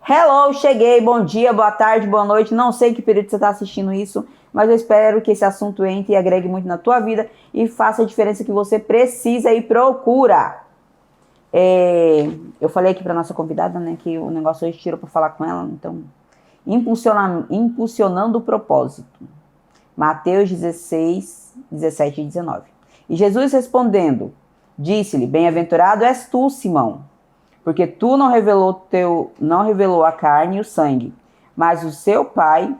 Hello, cheguei, bom dia, boa tarde, boa noite. Não sei que período você está assistindo isso, mas eu espero que esse assunto entre e agregue muito na tua vida e faça a diferença que você precisa e procura. Eu falei aqui para nossa convidada, né, que o negócio hoje tirou para falar com ela, então, impulsionando o propósito. Mateus 16, 17 e 19. E Jesus respondendo, disse-lhe, bem-aventurado és tu, Simão, porque tu não revelou a carne e o sangue, mas o seu Pai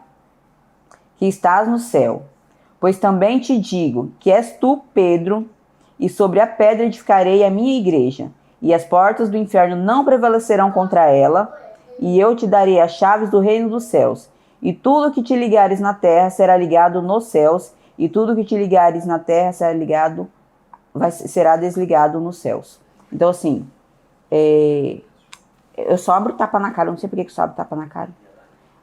que estás no céu. Pois também te digo que és tu, Pedro, e sobre a pedra edificarei a minha igreja, e as portas do inferno não prevalecerão contra ela, e eu te darei as chaves do reino dos céus. E tudo que te ligares na terra será ligado nos céus, e tudo que te ligares na terra será desligado nos céus. Então, assim, eu só abro tapa na cara, eu não sei por que eu só abro tapa na cara.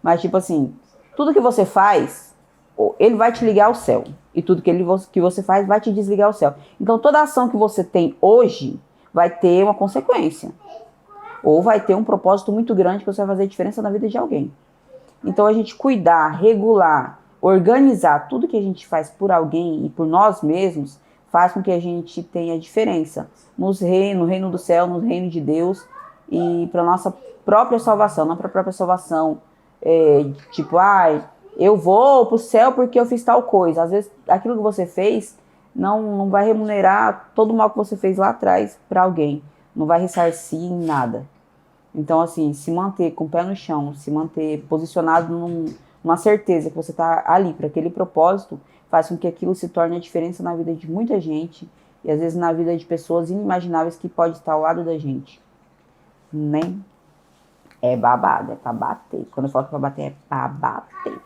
Mas, tipo assim, tudo que você faz, ele vai te ligar ao céu. E tudo que você faz vai te desligar ao céu. Então, toda ação que você tem hoje vai ter uma consequência. Ou vai ter um propósito muito grande que você vai fazer diferença na vida de alguém. Então, a gente cuidar, regular, organizar tudo que a gente faz por alguém e por nós mesmos, faz com que a gente tenha diferença no reino do céu, no reino de Deus e para nossa própria salvação, não para a própria salvação. Eu vou pro céu porque eu fiz tal coisa. Às vezes, aquilo que você fez não vai remunerar todo o mal que você fez lá atrás para alguém. Não vai ressarcir em nada. Então, assim, se manter com o pé no chão, se manter posicionado numa certeza que você está ali para aquele propósito, faz com que aquilo se torne a diferença na vida de muita gente e às vezes na vida de pessoas inimagináveis que pode estar ao lado da gente. Nem é babado, é pra bater. Quando eu falo que é pra bater, é pra bater.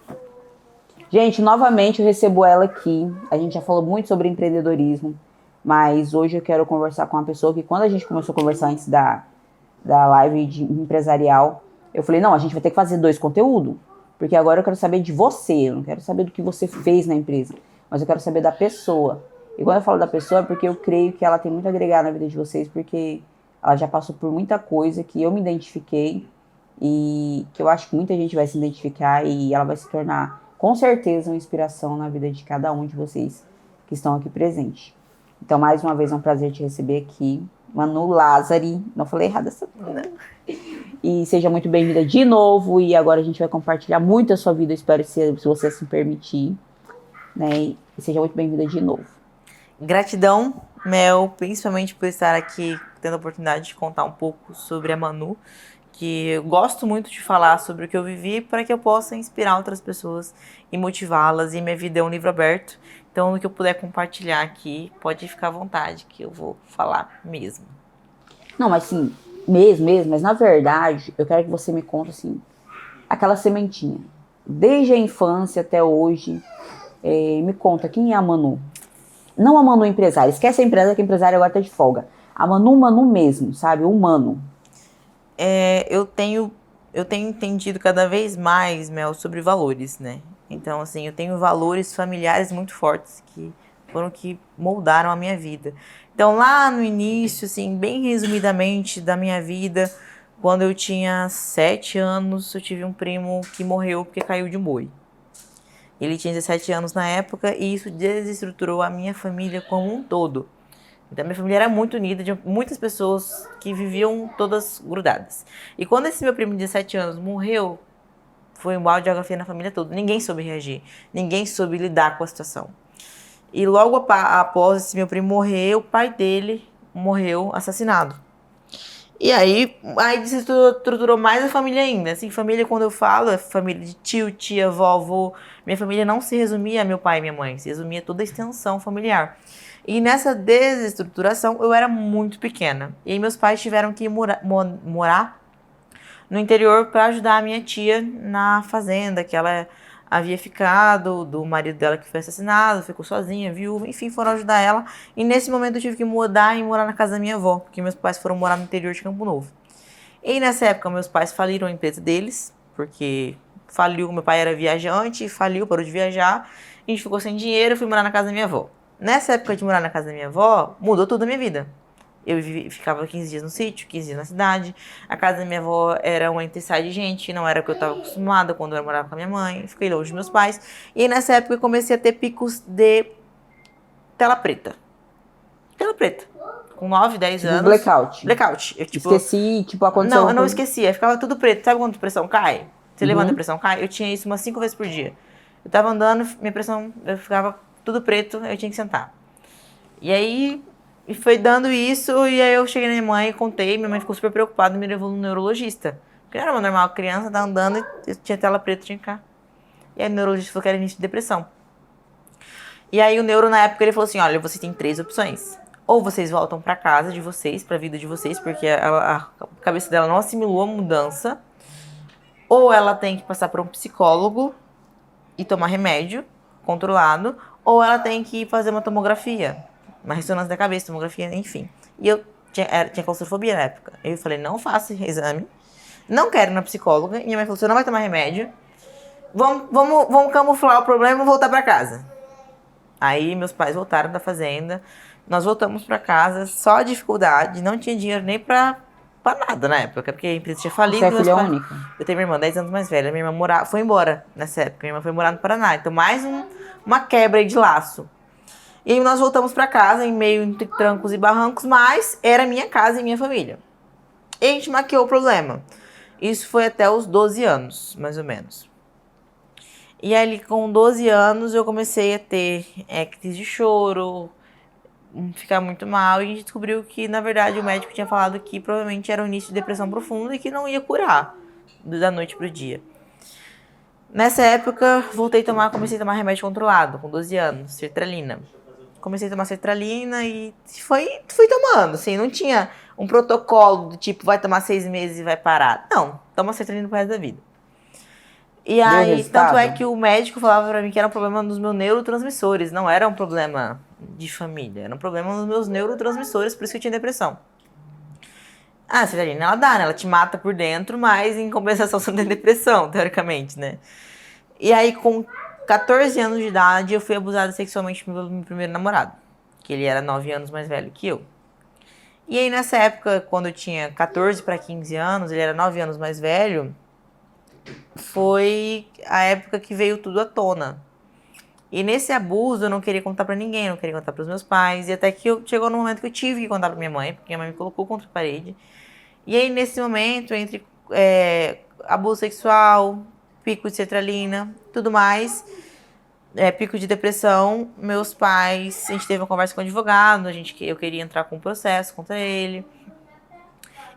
Gente, novamente eu recebo ela aqui. A gente já falou muito sobre empreendedorismo, mas hoje eu quero conversar com uma pessoa que quando a gente começou a conversar antes da live empresarial, eu falei, não, a gente vai ter que fazer 2 conteúdos, porque agora eu quero saber de você, eu não quero saber do que você fez na empresa, mas eu quero saber da pessoa. E quando eu falo da pessoa é porque eu creio que ela tem muito a agregar na vida de vocês, porque ela já passou por muita coisa que eu me identifiquei e que eu acho que muita gente vai se identificar e ela vai se tornar, com certeza, uma inspiração na vida de cada um de vocês que estão aqui presentes. Então, mais uma vez, é um prazer te receber aqui. Manu Lázari, não falei errado essa coisa. E seja muito bem-vinda de novo. E agora a gente vai compartilhar muito a sua vida, espero se você se permitir, né? E seja muito bem-vinda de novo. Gratidão, Mel, principalmente por estar aqui tendo a oportunidade de contar um pouco sobre a Manu, que eu gosto muito de falar sobre o que eu vivi para que eu possa inspirar outras pessoas e motivá-las. E minha vida é um livro aberto. Então, no que eu puder compartilhar aqui, pode ficar à vontade, que eu vou falar mesmo. Não, mas sim, mesmo, mas na verdade, eu quero que você me conte, assim, aquela sementinha. Desde a infância até hoje, me conta, quem é a Manu? Não a Manu empresária, esquece a empresa, que a empresária agora tá de folga. A Manu mesmo, sabe? O humano. Eu tenho entendido cada vez mais, Mel, sobre valores, né? Então, assim, eu tenho valores familiares muito fortes que foram que moldaram a minha vida. Então, lá no início, assim, bem resumidamente da minha vida, quando eu tinha 7 anos, eu tive um primo que morreu porque caiu de um boi. Ele tinha 17 anos na época e isso desestruturou a minha família como um todo. Então, minha família era muito unida, de muitas pessoas que viviam todas grudadas. E quando esse meu primo de 17 anos morreu, foi um balde de água fria na família toda. Ninguém soube reagir, ninguém soube lidar com a situação. E logo após esse meu primo morrer, o pai dele morreu assassinado. E aí desestruturou mais a família ainda. Assim, família, quando eu falo, é família de tio, tia, vovô. Minha família não se resumia a meu pai e minha mãe, se resumia a toda a extensão familiar. E nessa desestruturação, eu era muito pequena. E aí meus pais tiveram que morar no interior para ajudar a minha tia na fazenda, que ela havia ficado, do marido dela que foi assassinado, ficou sozinha, viúva, enfim, foram ajudar ela. E nesse momento eu tive que mudar e morar na casa da minha avó, porque meus pais foram morar no interior de Campo Novo. E nessa época meus pais faliram a empresa deles, porque faliu, meu pai era viajante, faliu, parou de viajar, a gente ficou sem dinheiro, eu fui morar na casa da minha avó. Nessa época de morar na casa da minha avó, mudou tudo a minha vida. Ficava 15 dias no sítio, 15 dias na cidade. A casa da minha avó era uma enteçade de gente, não era o que eu estava acostumada quando eu morava com a minha mãe. Fiquei longe dos meus pais. E aí, nessa época eu comecei a ter picos de tela preta. Tela preta. Com 9, 10 Tipo, anos. blackout. Blackout. Eu, tipo, Esqueci, tipo, aconteceu não, uma eu não coisa. esquecia. Ficava tudo preto. Sabe quando a pressão cai? Você levanta a pressão cai? Eu tinha isso umas 5 vezes por dia. Eu tava andando, minha pressão, eu ficava tudo preto, eu tinha que sentar. E aí, foi dando isso, e aí eu cheguei na minha mãe, contei, minha mãe ficou super preocupada e me levou no neurologista. Porque não era uma normal, criança tá andando e tinha tela preta, tinha que ficar. E aí o neurologista falou que era início de depressão. E aí o neuro, na época, ele falou assim, olha, você tem 3 opções. Ou vocês voltam pra casa de vocês, pra vida de vocês, porque a cabeça dela não assimilou a mudança. Ou ela tem que passar por um psicólogo e tomar remédio controlado, ou ela tem que fazer uma tomografia, uma ressonância da cabeça, tomografia, enfim. E eu tinha claustrofobia na época. Eu falei, não faça exame, não quero ir na psicóloga. E minha mãe falou, você não vai tomar remédio, vamos camuflar o problema e voltar pra casa. Aí meus pais voltaram da fazenda, nós voltamos pra casa, só dificuldade, não tinha dinheiro nem pra nada na época, porque a empresa tinha falido. Você é filha única? Eu tenho minha irmã 10 anos mais velha, minha irmã foi embora nessa época, minha irmã foi morar no Paraná, então mais uma quebra aí de laço. E aí nós voltamos pra casa, em meio entre trancos e barrancos, mas era minha casa e minha família. E a gente maquiou o problema. Isso foi até os 12 anos, mais ou menos. E aí, com 12 anos, eu comecei a ter crise de choro, ficar muito mal, e a gente descobriu que, na verdade, o médico tinha falado que provavelmente era o início de depressão profunda e que não ia curar da noite pro dia. Nessa época, comecei a tomar remédio controlado, com 12 anos, sertralina. Comecei a tomar sertralina e fui tomando, assim, não tinha um protocolo do tipo, vai tomar 6 meses e vai parar. Não, toma sertralina pro resto da vida. E aí, tanto é que o médico falava pra mim que era um problema dos meus neurotransmissores, não era um problema de família, era um problema dos meus neurotransmissores, por isso que eu tinha depressão. Ah, a sertralina, ela dá, né? Ela te mata por dentro, mas em compensação você não tem depressão, teoricamente, né? E aí, com 14 anos de idade, eu fui abusada sexualmente pelo meu primeiro namorado, que ele era 9 anos mais velho que eu. E aí, nessa época, quando eu tinha 14 para 15 anos, ele era 9 anos mais velho, foi a época que veio tudo à tona. E nesse abuso eu não queria contar pra ninguém, não queria contar pros meus pais. E até que chegou no momento que eu tive que contar pra minha mãe, porque minha mãe me colocou contra a parede. E aí nesse momento, entre abuso sexual, pico de sertralina, tudo mais, pico de depressão, meus pais, a gente teve uma conversa com o advogado, eu queria entrar com um processo contra ele.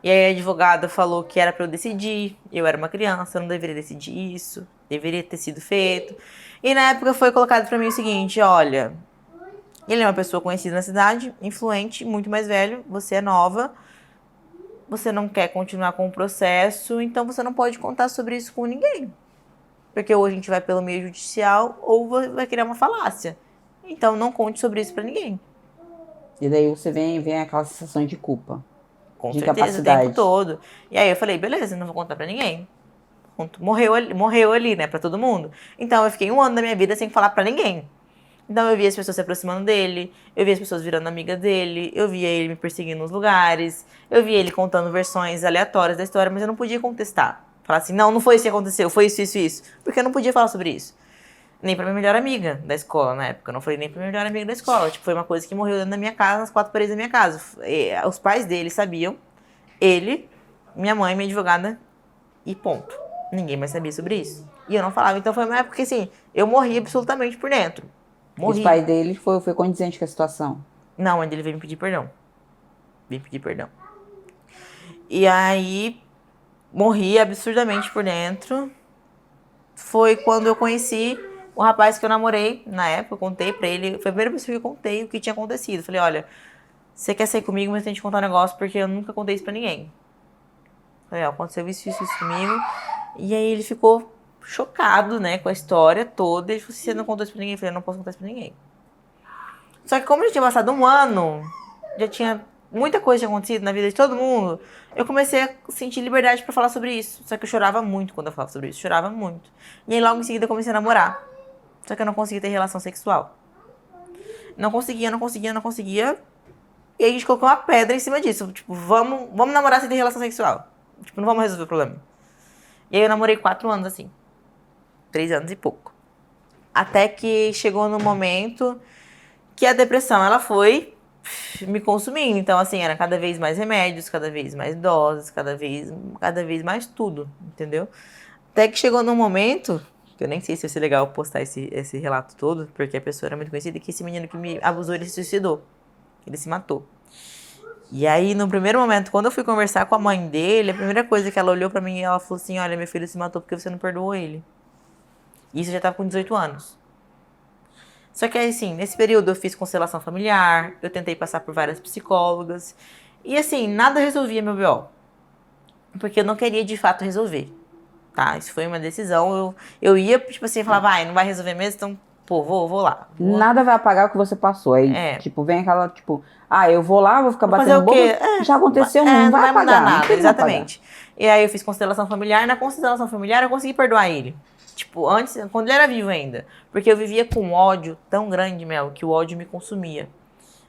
E aí a advogada falou que era pra eu decidir, eu era uma criança, eu não deveria decidir isso, deveria ter sido feito. E na época foi colocado pra mim o seguinte, olha, ele é uma pessoa conhecida na cidade, influente, muito mais velho, você é nova, você não quer continuar com o processo, então você não pode contar sobre isso com ninguém. Porque ou a gente vai pelo meio judicial ou vai criar uma falácia. Então não conte sobre isso pra ninguém. E daí você vem aquela sensação de culpa. Com de certeza, incapacidade. o tempo todo. E aí eu falei, beleza, não vou contar pra ninguém. Morreu ali, né, pra todo mundo. Então eu fiquei 1 ano da minha vida sem falar pra ninguém. Então eu via as pessoas se aproximando dele, eu via as pessoas virando amiga dele, eu via ele me perseguindo nos lugares, eu via ele contando versões aleatórias da história, mas eu não podia contestar. Falar assim, não foi isso que aconteceu, foi isso, isso, isso. Porque eu não podia falar sobre isso. Nem pra minha melhor amiga da escola na época. Eu não falei nem pra minha melhor amiga da escola. Tipo, foi uma coisa que morreu dentro da minha casa, nas 4 paredes da minha casa. Os pais dele sabiam, ele, minha mãe, minha advogada e ponto. Ninguém mais sabia sobre isso. E eu não falava. Então foi uma época que, assim, eu morri absolutamente por dentro. Morri. Os pais dele foi condizente com a situação? Não, a mãe dele veio me pedir perdão. Veio pedir perdão. E aí, morri absurdamente por dentro. Foi quando eu conheci o rapaz que eu namorei na época. Eu contei pra ele. Foi a primeira pessoa que eu contei o que tinha acontecido. Falei, olha, você quer sair comigo, mas tem que contar um negócio porque eu nunca contei isso pra ninguém. Falei, ó, aconteceu isso comigo. E aí ele ficou chocado, né, com a história toda. Ele falou assim, você não contou isso pra ninguém? Eu falei, eu não posso contar isso pra ninguém. Só que como já tinha passado 1 ano, já tinha muita coisa tinha acontecido na vida de todo mundo, eu comecei a sentir liberdade pra falar sobre isso. Só que eu chorava muito quando eu falava sobre isso, chorava muito. E aí logo em seguida eu comecei a namorar. Só que eu não conseguia ter relação sexual. Não conseguia. E aí a gente colocou uma pedra em cima disso. Tipo, vamos namorar sem ter relação sexual. Tipo, não vamos resolver o problema. E aí eu namorei 4 anos, assim. 3 anos e pouco. Até que chegou no momento que a depressão, ela foi me consumindo. Então, assim, era cada vez mais remédios, cada vez mais doses, cada vez mais tudo, entendeu? Até que chegou num momento, que eu nem sei se ia ser legal postar esse relato todo, porque a pessoa era muito conhecida, que esse menino que me abusou, ele se suicidou. Ele se matou. E aí, no primeiro momento, quando eu fui conversar com a mãe dele, a primeira coisa que ela olhou pra mim e ela falou assim, olha, meu filho se matou porque você não perdoou ele. E isso eu já tava com 18 anos. Só que assim, nesse período eu fiz constelação familiar, eu tentei passar por várias psicólogas. E assim, nada resolvia meu BO. Porque eu não queria de fato resolver, tá? Isso foi uma decisão. Eu ia, tipo assim, falava, não vai resolver mesmo, então, pô, vou lá. Nada vai apagar o que você passou. Aí, tipo, vem aquela, tipo, eu vou lá, vou ficar Vou fazer batendo o quê? boca. Já aconteceu, não vai mudar apagar. nada, Não tem como apagar. exatamente. E aí eu fiz constelação familiar. Na constelação familiar eu consegui perdoar ele. Tipo, antes, quando ele era vivo ainda. Porque eu vivia com um ódio tão grande, Mel, que o ódio me consumia.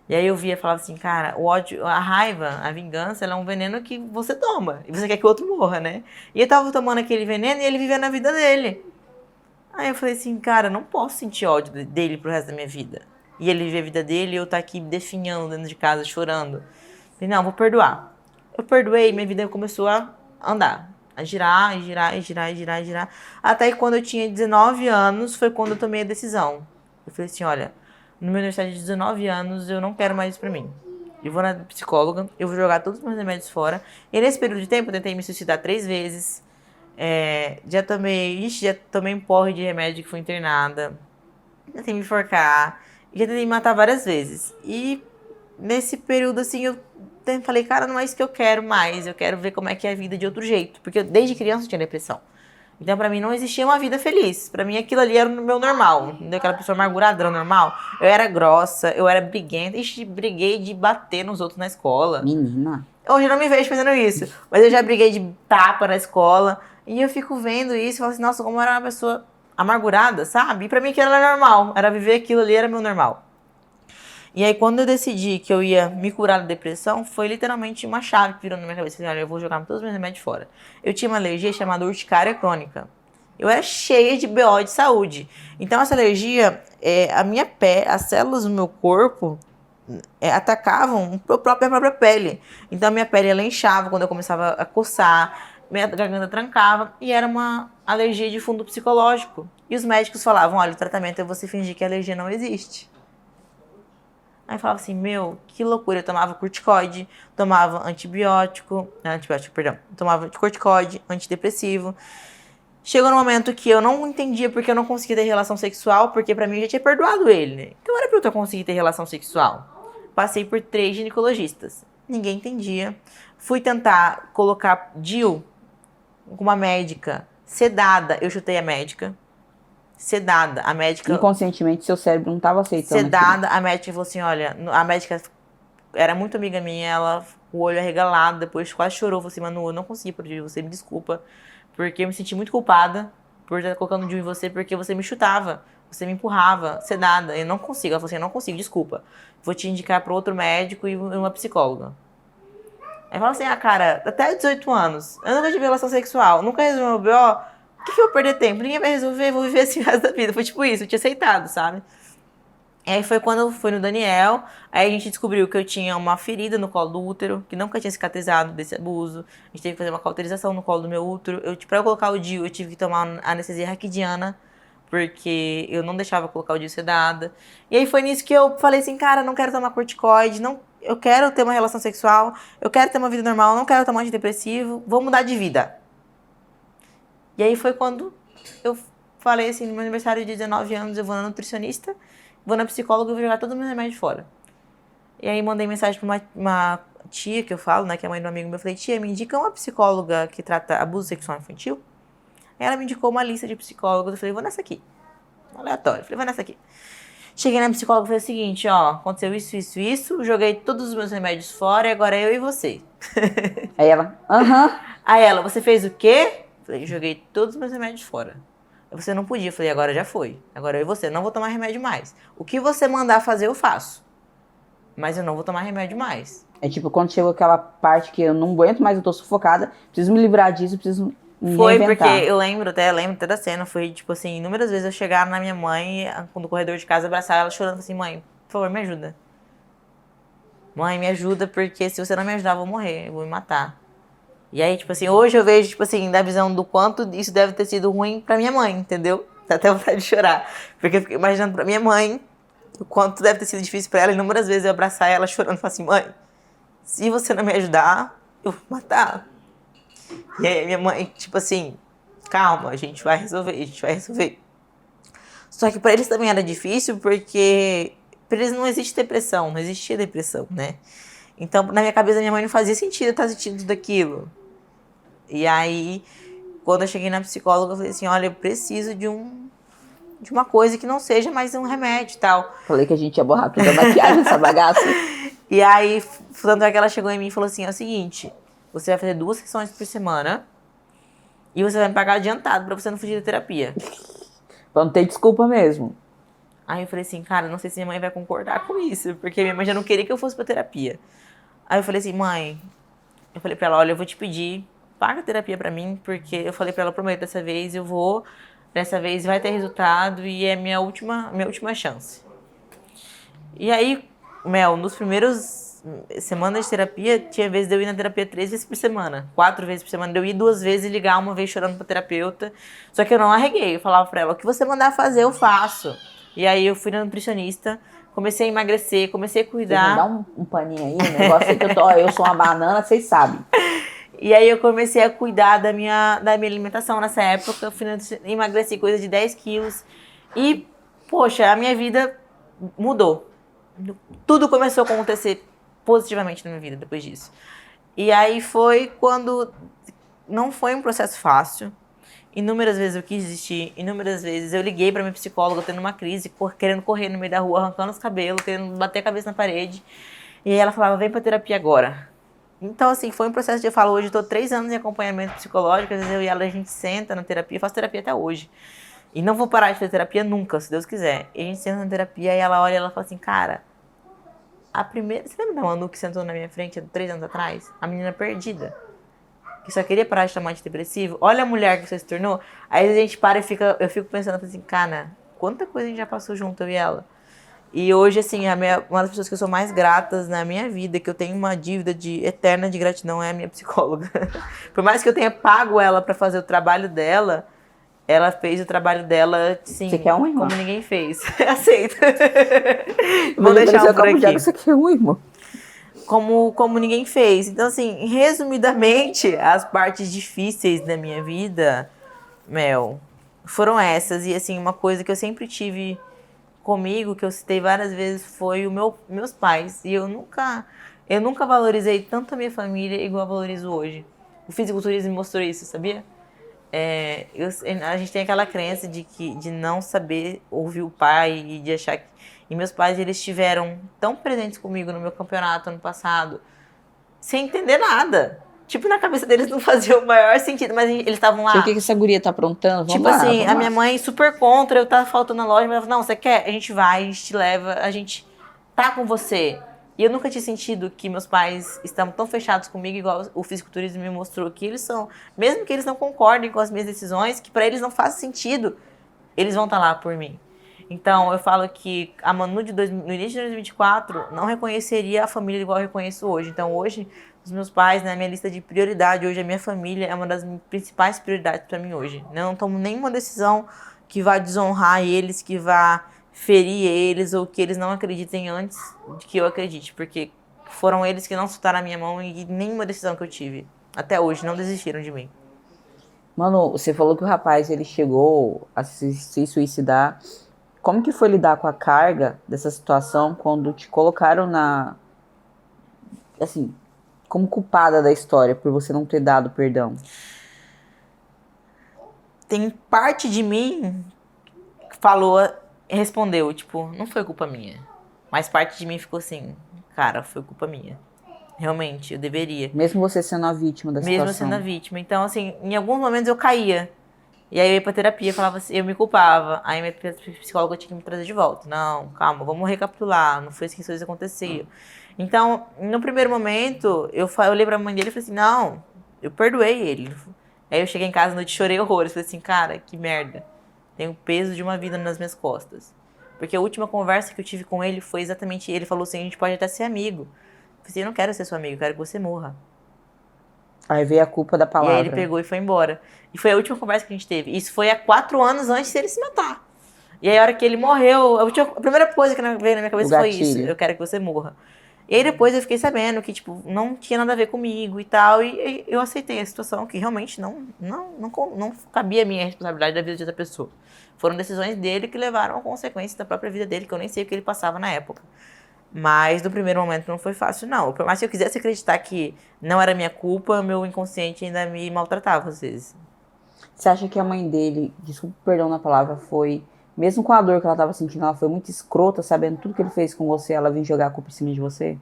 E aí eu via e falava assim, cara, o ódio, a raiva, a vingança, ela é um veneno que você toma. E você quer que o outro morra, né? E eu tava tomando aquele veneno e ele vivia na vida dele. Aí eu falei assim, cara, eu não posso sentir ódio dele pro resto da minha vida. E ele viver a vida dele e eu tá aqui definhando dentro de casa, chorando. Falei, não, vou perdoar. Eu perdoei, minha vida começou a andar. A girar, e girar, e girar, e girar, e girar. Até que quando eu tinha 19 anos, foi quando eu tomei a decisão. Eu falei assim, olha, no meu aniversário de 19 anos, eu não quero mais isso pra mim. Eu vou na psicóloga, eu vou jogar todos os meus remédios fora. E nesse período de tempo, eu tentei me suicidar 3 vezes. Já tomei um porre de remédio que fui internada. Já tentei me enforcar. Já tentei me matar várias vezes. E nesse período, assim, eu falei, cara, não é isso que eu quero mais. Eu quero ver como é que é a vida de outro jeito. Porque desde criança eu tinha depressão. Então, pra mim, não existia uma vida feliz. Pra mim, aquilo ali era o meu normal. Entendeu? Aquela pessoa amargurada era o normal. Eu era grossa, eu era briguenta. Ixi, briguei de bater nos outros na escola. Menina. Hoje eu não me vejo fazendo isso. Mas eu já briguei de tapa na escola. E eu fico vendo isso e falo assim, nossa, como eu era uma pessoa amargurada, sabe? E pra mim aquilo era normal. Era viver aquilo ali, era meu normal. E aí, quando eu decidi que eu ia me curar da depressão, foi literalmente uma chave que virou na minha cabeça. Falei, olha, eu vou jogar todos os meus remédios fora. Eu tinha uma alergia chamada urticária crônica. Eu era cheia de BO de saúde. Então, essa alergia, a minha pele, as células do meu corpo atacavam a própria pele. Então, a minha pele, ela inchava quando eu começava a coçar, minha garganta trancava, e era uma alergia de fundo psicológico. E os médicos falavam, olha, o tratamento é você fingir que a alergia não existe. Aí eu falava assim, meu, que loucura. Eu tomava corticoide, tomava tomava corticoide, antidepressivo. Chegou no momento que eu não entendia porque eu não conseguia ter relação sexual, porque pra mim eu já tinha perdoado ele, né? Então era pra eu conseguir ter relação sexual. Passei por 3 ginecologistas. Ninguém entendia. Fui tentar colocar DIU com uma médica sedada. Eu chutei a médica. Sedada, a médica... Inconscientemente, seu cérebro não estava aceitando. Sedada, a médica falou assim, olha, a médica era muito amiga minha, ela, o olho arregalado, depois quase chorou, falou assim, Manu, eu não consegui proteger você, me desculpa, porque eu me senti muito culpada por estar colocando DIU em você, porque você me chutava, você me empurrava, sedada, eu não consigo. Ela falou assim, eu não consigo, desculpa, vou te indicar para outro médico e uma psicóloga. Aí fala assim, cara, até 18 anos, eu nunca tive relação sexual, nunca resolvi meu BO, por que eu vou perder tempo? Ninguém vai resolver, vou viver assim o resto da vida. Foi tipo isso, eu tinha aceitado, sabe? E aí foi quando eu fui no Daniel, aí a gente descobriu que eu tinha uma ferida no colo do útero, que nunca tinha cicatrizado desse abuso. A gente teve que fazer uma cauterização no colo do meu útero. Pra eu colocar o DIU, eu tive que tomar anestesia raquidiana, porque eu não deixava colocar o DIU sedada. E aí foi nisso que eu falei assim, cara, não quero tomar corticoide, não, eu quero ter uma relação sexual, eu quero ter uma vida normal, não quero tomar antidepressivo, vou mudar de vida. E aí foi quando eu falei assim, no meu aniversário de 19 anos, eu vou na nutricionista, vou na psicóloga e vou jogar todos os meus remédios fora. E aí mandei mensagem pra uma tia que eu falo, né, que é mãe do amigo meu, eu falei, tia, me indica uma psicóloga que trata abuso sexual infantil? Aí ela me indicou uma lista de psicólogos, eu falei, vou nessa aqui. Aleatório, eu falei, vou nessa aqui. Cheguei na psicóloga e falei o seguinte, ó, aconteceu isso, joguei todos os meus remédios fora e agora é eu e você. Aí ela, Aí ela, você fez o quê? Falei, joguei todos os meus remédios fora. Você não podia. Falei, agora já foi. Agora eu e você. Não vou tomar remédio mais. O que você mandar fazer, eu faço. mas eu não vou tomar remédio mais. É tipo, quando chegou aquela parte que eu não aguento mais, eu tô sufocada, preciso me livrar disso, preciso me Foi reinventar. porque eu lembro até da cena, foi tipo assim, inúmeras vezes eu chegar na minha mãe, no corredor de casa, abraçar ela chorando, assim, mãe, por favor, me ajuda. Mãe, me ajuda, porque se você não me ajudar, eu vou morrer, eu vou me matar. E aí, tipo assim, hoje eu vejo, tipo assim, da visão do quanto isso deve ter sido ruim pra minha mãe, entendeu? Dá até vontade de chorar. Porque eu fico imaginando pra minha mãe o quanto deve ter sido difícil pra ela, inúmeras vezes eu abraçar ela chorando e falar assim, mãe, se você não me ajudar, eu vou matar. E aí minha mãe, tipo assim, calma, a gente vai resolver, a gente vai resolver. Só que pra eles também era difícil, porque pra eles não existe depressão, não existia depressão, né? Então, na minha cabeça, minha mãe não fazia sentido eu estar sentindo tudo aquilo. E aí, quando eu cheguei na psicóloga, eu falei assim, olha, eu preciso de uma coisa que não seja mais um remédio e tal. Falei que a gente ia borrar toda a maquiagem, essa bagaça. E aí, tanto é que ela chegou em mim e falou assim, é o seguinte, você vai fazer 2 sessões por semana e você vai me pagar adiantado pra você não fugir da terapia. Pra não ter desculpa mesmo. Aí eu falei assim, cara, não sei se minha mãe vai concordar com isso, porque minha mãe já não queria que eu fosse pra terapia. Aí eu falei assim, mãe, eu falei pra ela, olha, eu vou te pedir, paga a terapia pra mim, porque eu falei pra ela, prometo, dessa vez vai ter resultado e é minha última chance. E aí, Mel, nos primeiros semanas de terapia, tinha vezes de eu ir na terapia 3 vezes por semana, 4 vezes por semana, de eu ir 2 vezes e ligar uma vez chorando pra terapeuta, só que eu não arreguei, eu falava pra ela, o que você mandar fazer, eu faço. E aí eu fui na nutricionista, comecei a emagrecer, comecei a cuidar. Vocês me dão um paninho aí, o negócio aí que eu sou uma banana, vocês sabem. E aí eu comecei a cuidar da minha alimentação nessa época, eu emagreci coisa de 10 quilos. E, poxa, a minha vida mudou. Tudo começou a acontecer positivamente na minha vida depois disso. E aí foi quando não foi um processo fácil. Inúmeras vezes eu quis desistir, inúmeras vezes eu liguei pra minha psicóloga tendo uma crise, querendo correr no meio da rua, arrancando os cabelos, querendo bater a cabeça na parede. E aí ela falava, vem pra terapia agora. Então, assim, foi um processo de, eu falo, hoje eu tô 3 anos em acompanhamento psicológico, às vezes eu e ela, a gente senta na terapia, eu faço terapia até hoje. E não vou parar de fazer terapia nunca, se Deus quiser. E a gente senta na terapia e ela olha e ela fala assim, cara, você lembra da Manu que sentou na minha frente há 3 anos atrás? A menina perdida. Que só queria parar de tomar antidepressivo. Olha a mulher que você se tornou. Aí a gente para e eu fico pensando assim, cara, quanta coisa a gente já passou junto, eu e ela. E hoje, assim, uma das pessoas que eu sou mais gratas na minha vida, que eu tenho uma dívida eterna de gratidão, é a minha psicóloga. Por mais que eu tenha pago ela pra fazer o trabalho dela, ela fez o trabalho dela, sim, Você quer um, irmão? como ninguém fez. Aceito. Vou deixar um por aqui. Você quer um, irmão? Como ninguém fez. Então, assim, resumidamente, as partes difíceis da minha vida, Mel, foram essas. E, assim, uma coisa que eu sempre tive comigo, que eu citei várias vezes, foi meus pais. E eu nunca valorizei tanto a minha família igual eu valorizo hoje. O fisiculturismo me mostrou isso, sabia? A gente tem aquela crença de não saber ouvir o pai e de achar que... E meus pais, eles estiveram tão presentes comigo no meu campeonato ano passado, sem entender nada. Tipo, na cabeça deles não fazia o maior sentido, mas eles estavam lá. O que essa guria tá aprontando? Vamos Tipo lá, assim, vamos a lá. minha mãe super contra, eu tava faltando na loja, mas ela falou, não, você quer? A gente vai, a gente te leva, a gente tá com você. E eu nunca tinha sentido que meus pais estavam tão fechados comigo, igual o fisiculturismo me mostrou que eles são. Mesmo que eles não concordem com as minhas decisões, que pra eles não faz sentido, eles vão estar lá por mim. Então, eu falo que a Manu no início de 2024 não reconheceria a família igual eu reconheço hoje. Então, hoje, os meus pais, na minha lista de prioridade, hoje a minha família é uma das principais prioridades para mim hoje. Eu não tomo nenhuma decisão que vá desonrar eles, que vá ferir eles ou que eles não acreditem antes de que eu acredite. Porque foram eles que não soltaram a minha mão e nenhuma decisão que eu tive. Até hoje, não desistiram de mim. Mano, você falou que o rapaz, ele chegou a se suicidar. Como que foi lidar com a carga dessa situação quando te colocaram assim, como culpada da história por você não ter dado perdão? Tem parte de mim que respondeu, tipo, não foi culpa minha. Mas parte de mim ficou assim, cara, foi culpa minha. Realmente, eu deveria. Mesmo você sendo a vítima da situação. Mesmo sendo a vítima. Então, assim, em alguns momentos eu caía. E aí eu ia pra terapia, falava assim, eu me culpava. Aí minha psicóloga tinha que me trazer de volta. Não, calma, vamos recapitular. Não foi assim que as coisas aconteciam. Então, no primeiro momento, eu olhei pra mãe dele e falei assim, não, eu perdoei ele. Aí eu cheguei em casa à noite e chorei horrores. Falei assim, cara, que merda. Tem o peso de uma vida nas minhas costas. Porque a última conversa que eu tive com ele foi exatamente, ele falou assim, a gente pode até ser amigo. Eu falei assim, eu não quero ser seu amigo, eu quero que você morra. Aí veio a culpa da E aí ele palavra. pegou e foi embora. E foi a última conversa que a gente teve. Isso foi há 4 anos antes dele se matar. E aí a hora que ele morreu, a primeira coisa que veio na minha O cabeça foi isso, gatilho. eu quero que você morra. E aí depois eu fiquei sabendo que, tipo, não tinha nada a ver comigo e tal, e eu aceitei a situação que realmente não cabia a minha responsabilidade da vida de outra pessoa. Foram decisões dele que levaram a consequências da própria vida dele, que eu nem sei o que ele passava na época. Mas no primeiro momento não foi fácil, não. Por mais que eu quisesse acreditar que não era minha culpa, meu inconsciente ainda me maltratava às vezes. Você acha que a mãe dele, desculpa o perdão na palavra, foi, mesmo com a dor que ela tava sentindo, ela foi muito escrota, sabendo tudo que ele fez com você, ela vir jogar a culpa em cima de você?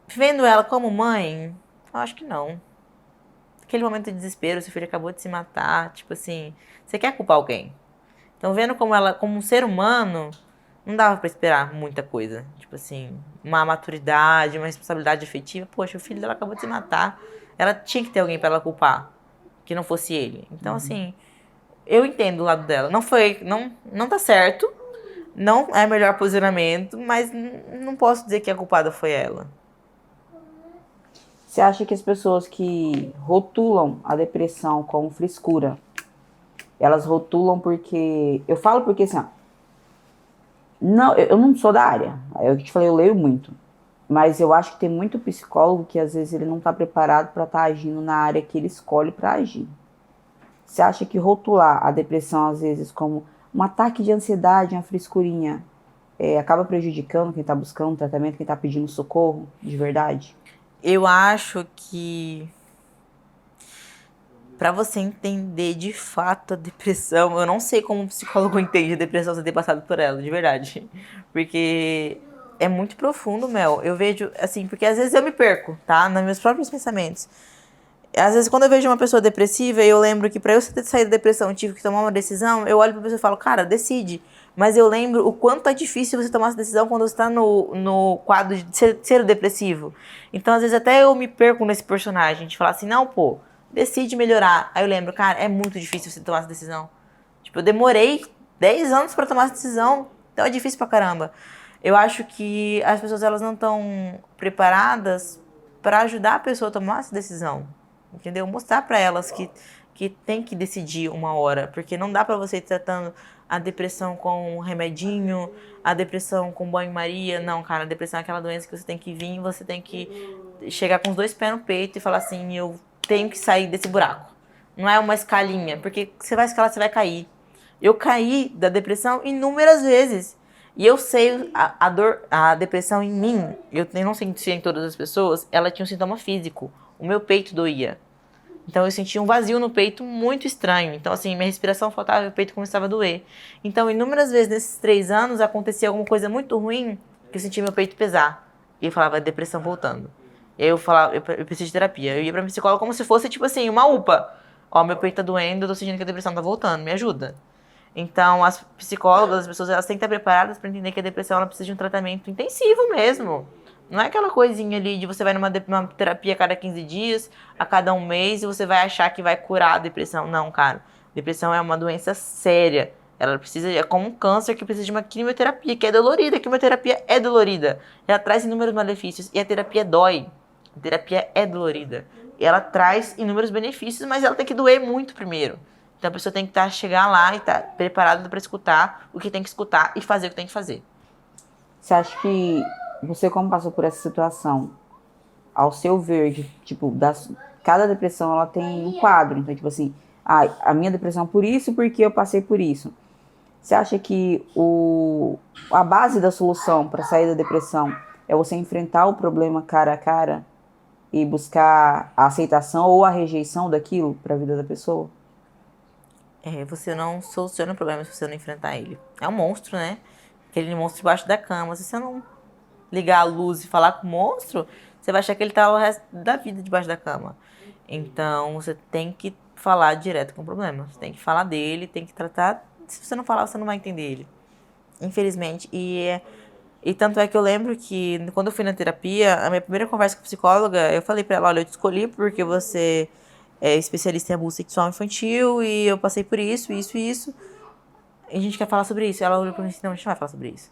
Vendo ela como mãe, eu acho que não. Aquele momento de desespero, seu filho acabou de se matar, tipo assim, você quer culpar alguém. Então, vendo como ela, como um ser humano, não dava pra esperar muita coisa. Tipo assim, uma maturidade, uma responsabilidade afetiva. Poxa, o filho dela acabou de se matar. Ela tinha que ter alguém pra ela culpar, que não fosse ele. Então, assim, eu entendo o lado dela. Não tá certo, não é o melhor posicionamento, mas não posso dizer que a culpada foi ela. Você acha que as pessoas que rotulam a depressão como frescura, elas rotulam porque. Eu falo porque assim, ó, não, eu não sou da área. Eu te falei, eu leio muito. Mas eu acho que tem muito psicólogo que às vezes ele não está preparado para estar agindo na área que ele escolhe para agir. Você acha que rotular a depressão às vezes como um ataque de ansiedade, uma frescurinha, acaba prejudicando quem está buscando um tratamento, quem está pedindo socorro de verdade? Eu acho que pra você entender de fato a depressão, eu não sei como um psicólogo entende a depressão sem ter passado por ela, de verdade. Porque é muito profundo, Mel. Eu vejo, assim, porque às vezes eu me perco, tá? Nos meus próprios pensamentos. Às vezes, quando eu vejo uma pessoa depressiva, eu lembro que pra eu sair da depressão eu tive que tomar uma decisão, eu olho pra pessoa e falo, cara, decide. Mas eu lembro o quanto é difícil você tomar essa decisão quando você tá no quadro de ser depressivo. Então, às vezes, até eu me perco nesse personagem, de falar assim, não, pô, decide melhorar. Aí eu lembro, cara, é muito difícil você tomar essa decisão. Tipo, eu demorei 10 anos pra tomar essa decisão, então é difícil pra caramba. Eu acho que as pessoas, elas não estão preparadas pra ajudar a pessoa a tomar essa decisão. Entendeu? Mostrar pra elas que tem que decidir uma hora, porque não dá pra você ir tratando a depressão com um remedinho, a depressão com banho-maria. Não, cara, a depressão é aquela doença que você tem que vir, você tem que chegar com os 2 pés no peito e falar assim, eu tenho que sair desse buraco. Não é uma escalinha, porque você vai escalar, você vai cair. Eu caí da depressão inúmeras vezes. E eu sei a dor, a depressão em mim, eu não sentia em todas as pessoas, ela tinha um sintoma físico. O meu peito doía. Então eu sentia um vazio no peito muito estranho. Então, assim, minha respiração faltava e o peito começava a doer. Então, inúmeras vezes nesses 3 anos acontecia alguma coisa muito ruim que eu sentia meu peito pesar. E eu falava, depressão voltando. E aí eu falava, eu preciso de terapia. Eu ia pra psicóloga como se fosse, tipo assim, uma UPA. Ó, meu peito tá doendo, eu tô sentindo que a depressão tá voltando, me ajuda. Então, as psicólogas, as pessoas, elas têm que estar preparadas para entender que a depressão ela precisa de um tratamento intensivo mesmo. Não é aquela coisinha ali de você vai numa terapia a cada 15 dias, a cada um mês, e você vai achar que vai curar a depressão. Não, cara. Depressão é uma doença séria. Ela precisa, é como um câncer que precisa de uma quimioterapia, que é dolorida. A quimioterapia é dolorida. Ela traz inúmeros malefícios e a terapia dói. A terapia é dolorida. Ela traz inúmeros benefícios, mas ela tem que doer muito primeiro. Então a pessoa tem que chegar lá e estar preparada para escutar o que tem que escutar e fazer o que tem que fazer. Você acha que você, como passou por essa situação, ao seu ver, tipo, cada depressão ela tem um quadro. Então, tipo assim, a minha depressão é por isso, porque eu passei por isso. Você acha que a base da solução para sair da depressão é você enfrentar o problema cara a cara e buscar a aceitação ou a rejeição daquilo para a vida da pessoa? Você não soluciona o problema se você não enfrentar ele. É um monstro, né? Aquele monstro debaixo da cama. Se você não ligar a luz e falar com o monstro, você vai achar que ele tá o resto da vida debaixo da cama. Então, você tem que falar direto com o problema. Você tem que falar dele, tem que tratar. Se você não falar, você não vai entender ele. Infelizmente. E tanto é que eu lembro que quando eu fui na terapia, a minha primeira conversa com a psicóloga, eu falei pra ela, olha, eu te escolhi porque você é especialista em abuso sexual infantil e eu passei por isso, isso e isso. E a gente quer falar sobre isso. Ela olhou pra mim e disse, não, a gente não vai falar sobre isso.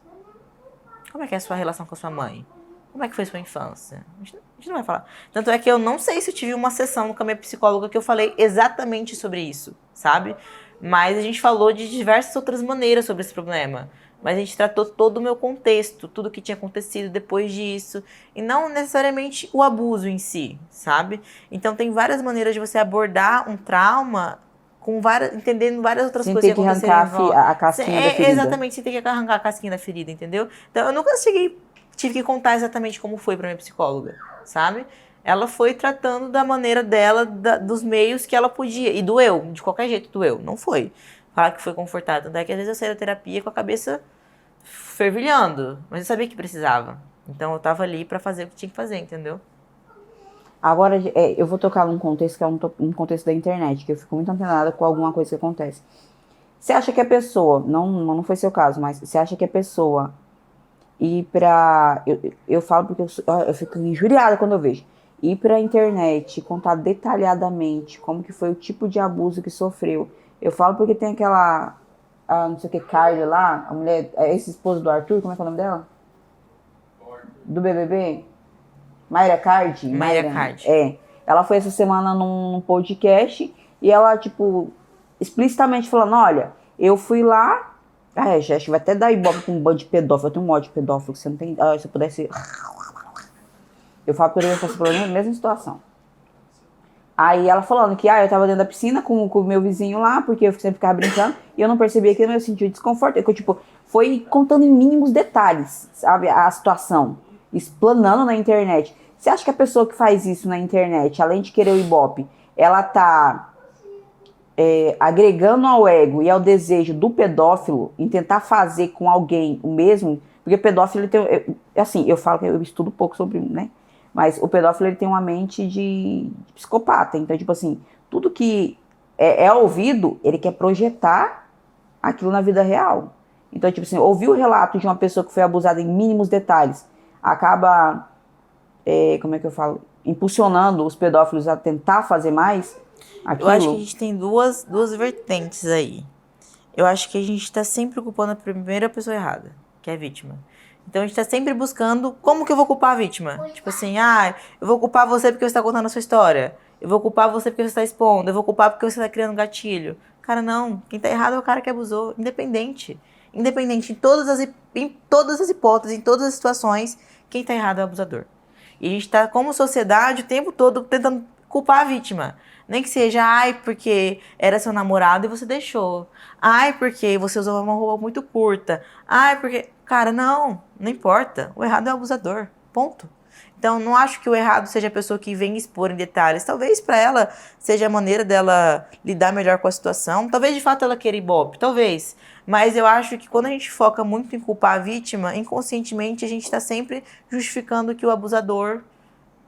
Como é que é a sua relação com a sua mãe? Como é que foi a sua infância? A gente não vai falar. Tanto é que eu não sei se eu tive uma sessão com a minha psicóloga que eu falei exatamente sobre isso, sabe? Mas a gente falou de diversas outras maneiras sobre esse problema. Mas a gente tratou todo o meu contexto, tudo que tinha acontecido depois disso. E não necessariamente o abuso em si, sabe? Então tem várias maneiras de você abordar um trauma com entendendo várias outras Sem coisas ter que que aconteceram em arrancar volta. a casquinha da ferida. Exatamente, sem ter que arrancar a casquinha da ferida, entendeu? Então eu nunca tive que contar exatamente como foi pra minha psicóloga, sabe? Ela foi tratando da maneira dela, dos meios que ela podia. E doeu, de qualquer jeito doeu. Não foi. Falar que foi confortável. Tanto é que às vezes eu saí da terapia com a cabeça fervilhando. Mas eu sabia que precisava. Então eu tava ali pra fazer o que tinha que fazer, entendeu? Agora, eu vou tocar num contexto que é um contexto da internet, que eu fico muito antenada com alguma coisa que acontece. Você acha que a pessoa, não foi seu caso, mas você acha que a pessoa ir pra... Eu falo porque eu fico injuriada quando eu vejo. Ir pra internet, contar detalhadamente como que foi o tipo de abuso que sofreu. Eu falo porque tem aquela, não sei o que, Carly lá, a mulher, esse esposo do Arthur, como é que é o nome dela? Do BBB? Mayra Card? Mayra Card. Ela foi essa semana num podcast e ela, tipo, explicitamente falando, olha, eu fui lá, acho que vai até dar ibope com um bando de pedófilo, eu tenho um ódio de pedófilo, que você não tem, se eu pudesse... Eu falo que eu fosse pela mesma situação. Aí ela falando que, eu tava dentro da piscina com o meu vizinho lá, porque eu sempre ficava brincando, e eu não percebia aquilo, eu sentia desconforto, eu, tipo, foi contando em mínimos detalhes, sabe, a situação, explanando na internet. Você acha que a pessoa que faz isso na internet, além de querer o ibope, ela tá agregando ao ego e ao desejo do pedófilo em tentar fazer com alguém o mesmo? Porque o pedófilo, ele tem, assim, eu falo que eu estudo pouco sobre, né? Mas o pedófilo, ele tem uma mente de psicopata. Então, tipo assim, tudo que é ouvido, ele quer projetar aquilo na vida real. Então, tipo assim, ouvir o relato de uma pessoa que foi abusada em mínimos detalhes, acaba, como é que eu falo? Impulsionando os pedófilos a tentar fazer mais aquilo. Eu acho que a gente tem duas vertentes aí. Eu acho que a gente tá sempre culpando a primeira pessoa errada, que é a vítima. Então a gente tá sempre buscando como que eu vou culpar a vítima. Tipo assim, eu vou culpar você porque você tá contando a sua história. Eu vou culpar você porque você tá expondo. Eu vou culpar porque você tá criando gatilho. Cara, não. Quem tá errado é o cara que abusou. Independente. Independente. Em todas as hipóteses, em todas as situações, quem tá errado é o abusador. E a gente tá, como sociedade, o tempo todo tentando culpar a vítima. Nem que seja, porque era seu namorado e você deixou. Porque você usou uma roupa muito curta. Porque... Cara, não importa. O errado é o abusador. Ponto. Então, não acho que o errado seja a pessoa que vem expor em detalhes. Talvez para ela seja a maneira dela lidar melhor com a situação. Talvez, de fato, ela queira ibope. Talvez. Mas eu acho que quando a gente foca muito em culpar a vítima, inconscientemente a gente está sempre justificando que o abusador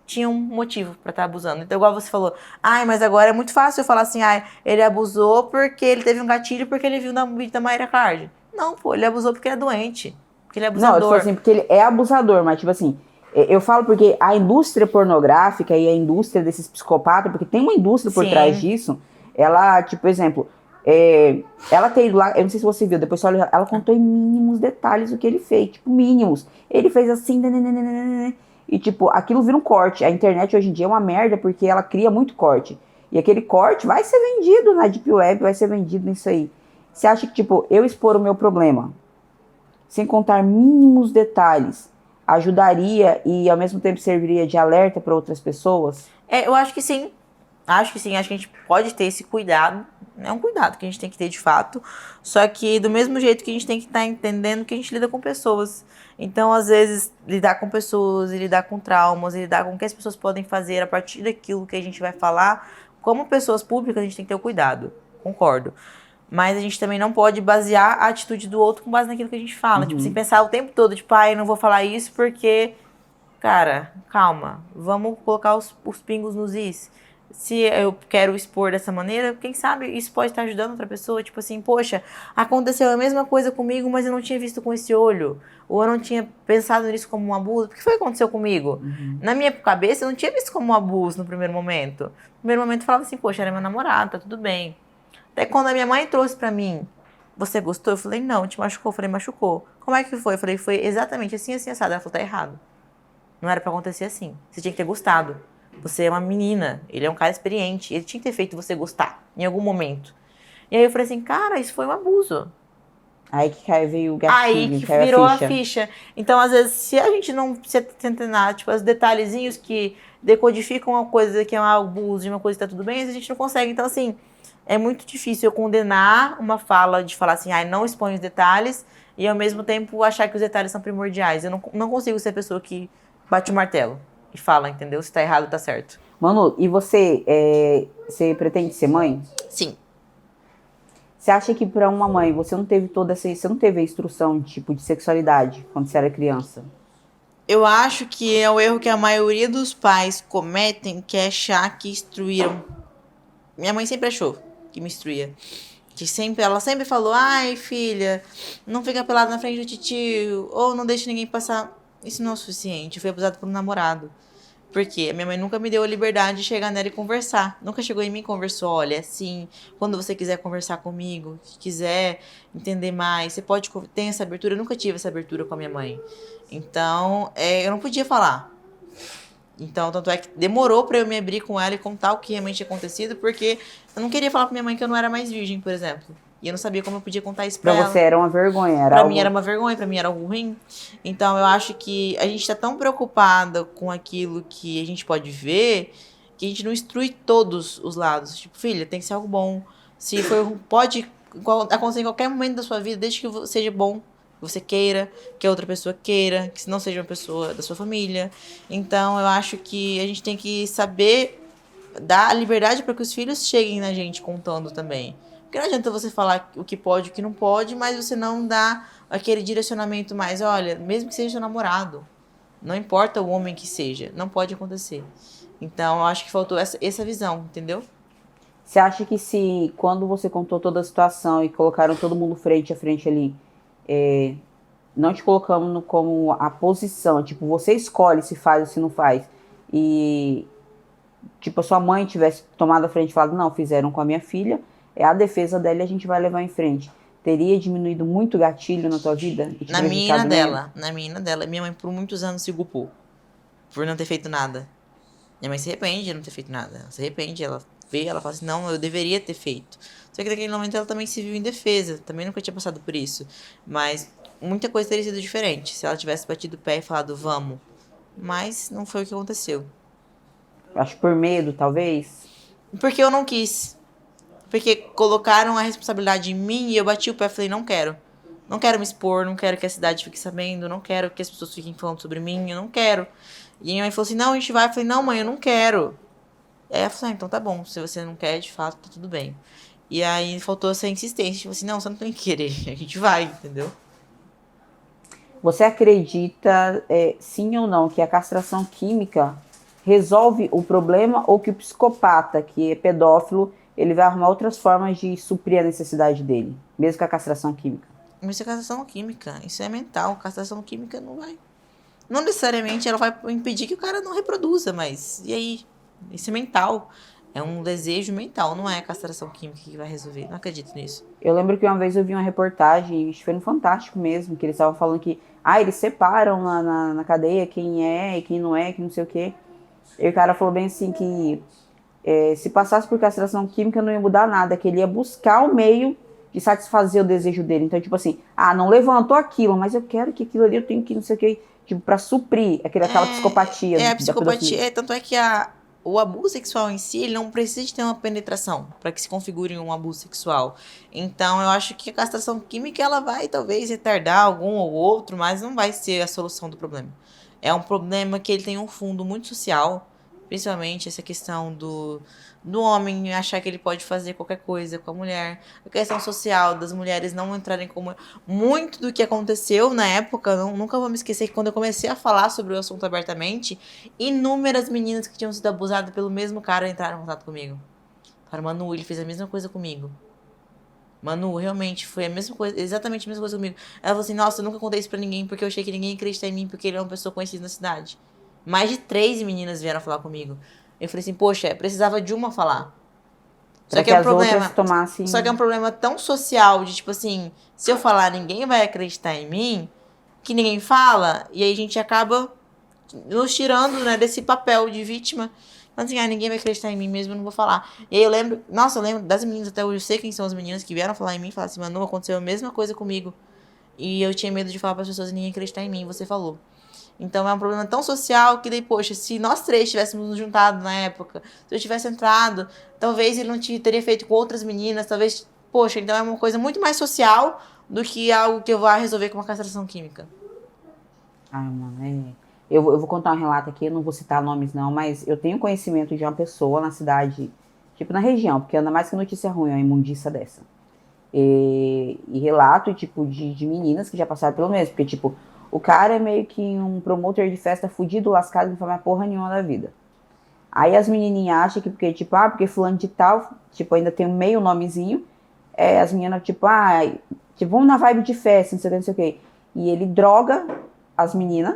tinha um motivo para estar abusando. Então, igual você falou, mas agora é muito fácil eu falar assim, ele abusou porque ele teve um gatilho, porque ele viu no vídeo da Mayra Card. Não, pô, ele abusou porque ele é doente. Porque ele é abusador. Não, eu falo assim, porque ele é abusador, mas tipo assim, eu falo porque a indústria pornográfica e a indústria desses psicopatas, porque tem uma indústria por trás disso, ela, tipo, exemplo, ela tem ido lá, eu não sei se você viu, depois só ela contou em mínimos detalhes o que ele fez, tipo, mínimos. Ele fez assim, e tipo, aquilo vira um corte. A internet hoje em dia é uma merda porque ela cria muito corte. E aquele corte vai ser vendido na Deep Web, vai ser vendido nisso aí. Você acha que, tipo, eu expor o meu problema, sem contar mínimos detalhes, ajudaria e ao mesmo tempo serviria de alerta para outras pessoas? Eu acho que sim. Acho que sim. Acho que a gente pode ter esse cuidado. É um cuidado que a gente tem que ter de fato. Só que do mesmo jeito que a gente tem que estar entendendo que a gente lida com pessoas. Então, às vezes, lidar com pessoas, e lidar com traumas, e lidar com o que as pessoas podem fazer a partir daquilo que a gente vai falar, como pessoas públicas, a gente tem que ter o cuidado. Concordo. Mas a gente também não pode basear a atitude do outro com base naquilo que a gente fala. Tipo assim, pensar o tempo todo, tipo, eu não vou falar isso porque... Cara, calma. Vamos colocar os pingos nos is. se eu quero expor dessa maneira, quem sabe isso pode estar ajudando outra pessoa. Tipo assim, poxa, aconteceu a mesma coisa comigo, mas eu não tinha visto com esse olho. Ou eu não tinha pensado nisso como um abuso. Por que foi que aconteceu comigo? Na minha cabeça, eu não tinha visto como um abuso no primeiro momento. No primeiro momento, eu falava assim, poxa, era meu namorado, tá tudo bem. Até quando a minha mãe trouxe pra mim, você gostou? Eu falei, não, te machucou? Eu falei, machucou. Como é que foi? Eu falei, foi exatamente assim, assim, assado. Ela falou, tá errado. Não era pra acontecer assim. Você tinha que ter gostado. Você é uma menina, ele é um cara experiente. Ele tinha que ter feito você gostar em algum momento. E aí eu falei assim, cara, isso foi um abuso. Aí que veio o Aí gatilho, que caiu virou a a ficha. ficha. Então, às vezes, se a gente não se atentar, tipo, os detalhezinhos que decodificam uma coisa que é um abuso de uma coisa que tá tudo bem, a gente não consegue. Então, assim, é muito difícil eu condenar uma fala de falar assim, ai, não expõe os detalhes, e ao mesmo tempo achar que os detalhes são primordiais. Eu não consigo ser a pessoa que bate o martelo e fala, entendeu? Se tá errado, tá certo. Manu, e você, você pretende ser mãe? Sim. Você acha que para uma mãe você não teve toda essa, você não teve a instrução tipo de sexualidade quando você era criança? Eu acho que é o erro que a maioria dos pais cometem, que é achar que instruíram. Minha mãe sempre achou que me instruía. Que sempre, ela sempre falou, ai filha, não fica pelada na frente do titio, ou não deixa ninguém passar. Isso não é o suficiente. Eu fui abusada por um namorado. Por quê? A minha mãe nunca me deu a liberdade de chegar nela e conversar. Nunca chegou em mim e conversou. Olha, assim, quando você quiser conversar comigo, quiser entender mais, você pode ter essa abertura. Eu nunca tive essa abertura com a minha mãe. Então, eu não podia falar. Então, tanto é que demorou pra eu me abrir com ela e contar o que realmente tinha acontecido, porque eu não queria falar pra minha mãe que eu não era mais virgem, por exemplo. E eu não sabia como eu podia contar isso pra Para você ela. era uma vergonha, era Pra mim era algo. uma vergonha, pra mim era algo ruim. Então eu acho que a gente tá tão preocupada com aquilo que a gente pode ver, que a gente não instrui todos os lados. Tipo, filha, tem que ser algo bom. Se for, pode acontecer em qualquer momento da sua vida, desde que seja bom, que você queira, que a outra pessoa queira, que não seja uma pessoa da sua família. Então eu acho que a gente tem que saber dar a liberdade para que os filhos cheguem na gente contando também. Porque não adianta você falar o que pode e o que não pode, mas você não dá aquele direcionamento mais, olha, mesmo que seja seu namorado, não importa o homem que seja, não pode acontecer. Então, eu acho que faltou essa visão, entendeu? Você acha que se quando você contou toda a situação e colocaram todo mundo frente a frente ali, é, não te colocando como a posição, tipo, você escolhe se faz ou se não faz, e tipo, a sua mãe tivesse tomado a frente e falado, não, fizeram com a minha filha, é a defesa dela e a gente vai levar em frente. Teria diminuído muito o gatilho na tua vida e te Na minha e na prejudicado menos? dela, na minha e na dela. Minha mãe por muitos anos se culpou por não ter feito nada. Minha mãe se arrepende de não ter feito nada. Ela se arrepende, ela vê, ela fala assim, não, eu deveria ter feito. Só que naquele momento ela também se viu em defesa, também nunca tinha passado por isso. Mas muita coisa teria sido diferente se ela tivesse batido o pé e falado, vamos. Mas não foi o que aconteceu. Acho que por medo, talvez. Porque eu não quis. Porque colocaram a responsabilidade em mim e eu bati o pé e falei, não quero. Não quero me expor, não quero que a cidade fique sabendo, não quero que as pessoas fiquem falando sobre mim, eu não quero. E a minha mãe falou assim, não, a gente vai. Eu falei, não, mãe, eu não quero. Aí ela falou, ah, então tá bom, se você não quer, de fato, tá tudo bem. E aí faltou essa insistência, tipo assim, não, você não tem que querer, a gente vai, entendeu? Você acredita, sim ou não, que a castração química resolve o problema ou que o psicopata, que é pedófilo, ele vai arrumar outras formas de suprir a necessidade dele, mesmo com a castração química? Isso é castração química, isso é mental, castração química não vai. Não necessariamente ela vai impedir que o cara não reproduza, mas e aí? Isso é mental. É um desejo mental, não é a castração química que vai resolver. Não acredito nisso. Eu lembro que uma vez eu vi uma reportagem, acho que foi no Fantástico mesmo, que eles estavam falando que, eles separam na cadeia quem é e quem não é, que não sei o quê. E o cara falou bem assim que se passasse por castração química não ia mudar nada, que ele ia buscar o meio de satisfazer o desejo dele. Então, tipo assim, não levantou aquilo, mas eu quero que aquilo ali eu tenho que não sei o que, tipo, pra suprir aquela psicopatia É a da pedofilia. psicopatia. Tanto é que o abuso sexual em si, ele não precisa de ter uma penetração para que se configure um abuso sexual. Então, eu acho que a castração química, ela vai talvez retardar algum ou outro, mas não vai ser a solução do problema. É um problema que ele tem um fundo muito social, Principalmente essa questão do homem achar que ele pode fazer qualquer coisa com a mulher. A questão social das mulheres não entrarem como... Muito do que aconteceu na época, nunca vou me esquecer que quando eu comecei a falar sobre o assunto abertamente, inúmeras meninas que tinham sido abusadas pelo mesmo cara entraram em contato comigo. Falaram, Manu, ele fez a mesma coisa comigo. Manu, realmente, foi a mesma coisa, exatamente a mesma coisa comigo. Ela falou assim, nossa, eu nunca contei isso pra ninguém, porque eu achei que ninguém ia acreditar em mim, porque ele é uma pessoa conhecida na cidade. Mais de 3 meninas vieram falar comigo. Eu falei assim, poxa, precisava de uma falar. Só que é um problema. Tomassem... Só que é um problema tão social, de tipo assim, se eu falar, ninguém vai acreditar em mim, que ninguém fala, e aí a gente acaba nos tirando, né, desse papel de vítima. Então, assim, ninguém vai acreditar em mim mesmo, eu não vou falar. E aí eu lembro das meninas até hoje, eu sei quem são as meninas que vieram falar em mim e falaram assim, Manu, aconteceu a mesma coisa comigo. E eu tinha medo de falar para as pessoas e ninguém acreditar em mim, você falou. Então é um problema tão social que daí, poxa, se nós três tivéssemos nos juntado na época, se eu tivesse entrado, talvez ele não teria feito com outras meninas, talvez, poxa, então é uma coisa muito mais social do que algo que eu vá resolver com uma castração química. Ai, mano, eu vou contar um relato aqui, eu não vou citar nomes não, mas eu tenho conhecimento de uma pessoa na cidade, tipo na região, porque anda mais que notícia ruim, uma imundícia dessa. E relato, tipo, de meninas que já passaram pelo mesmo, porque, tipo, o cara é meio que um promotor de festa fudido, lascado, não faz mais porra nenhuma da vida. Aí as menininhas acham que, porque, tipo, porque fulano de tal, tipo, ainda tem um meio nomezinho, as meninas, tipo, tipo, vamos na vibe de festa, não sei o que, não sei o que. E ele droga as meninas,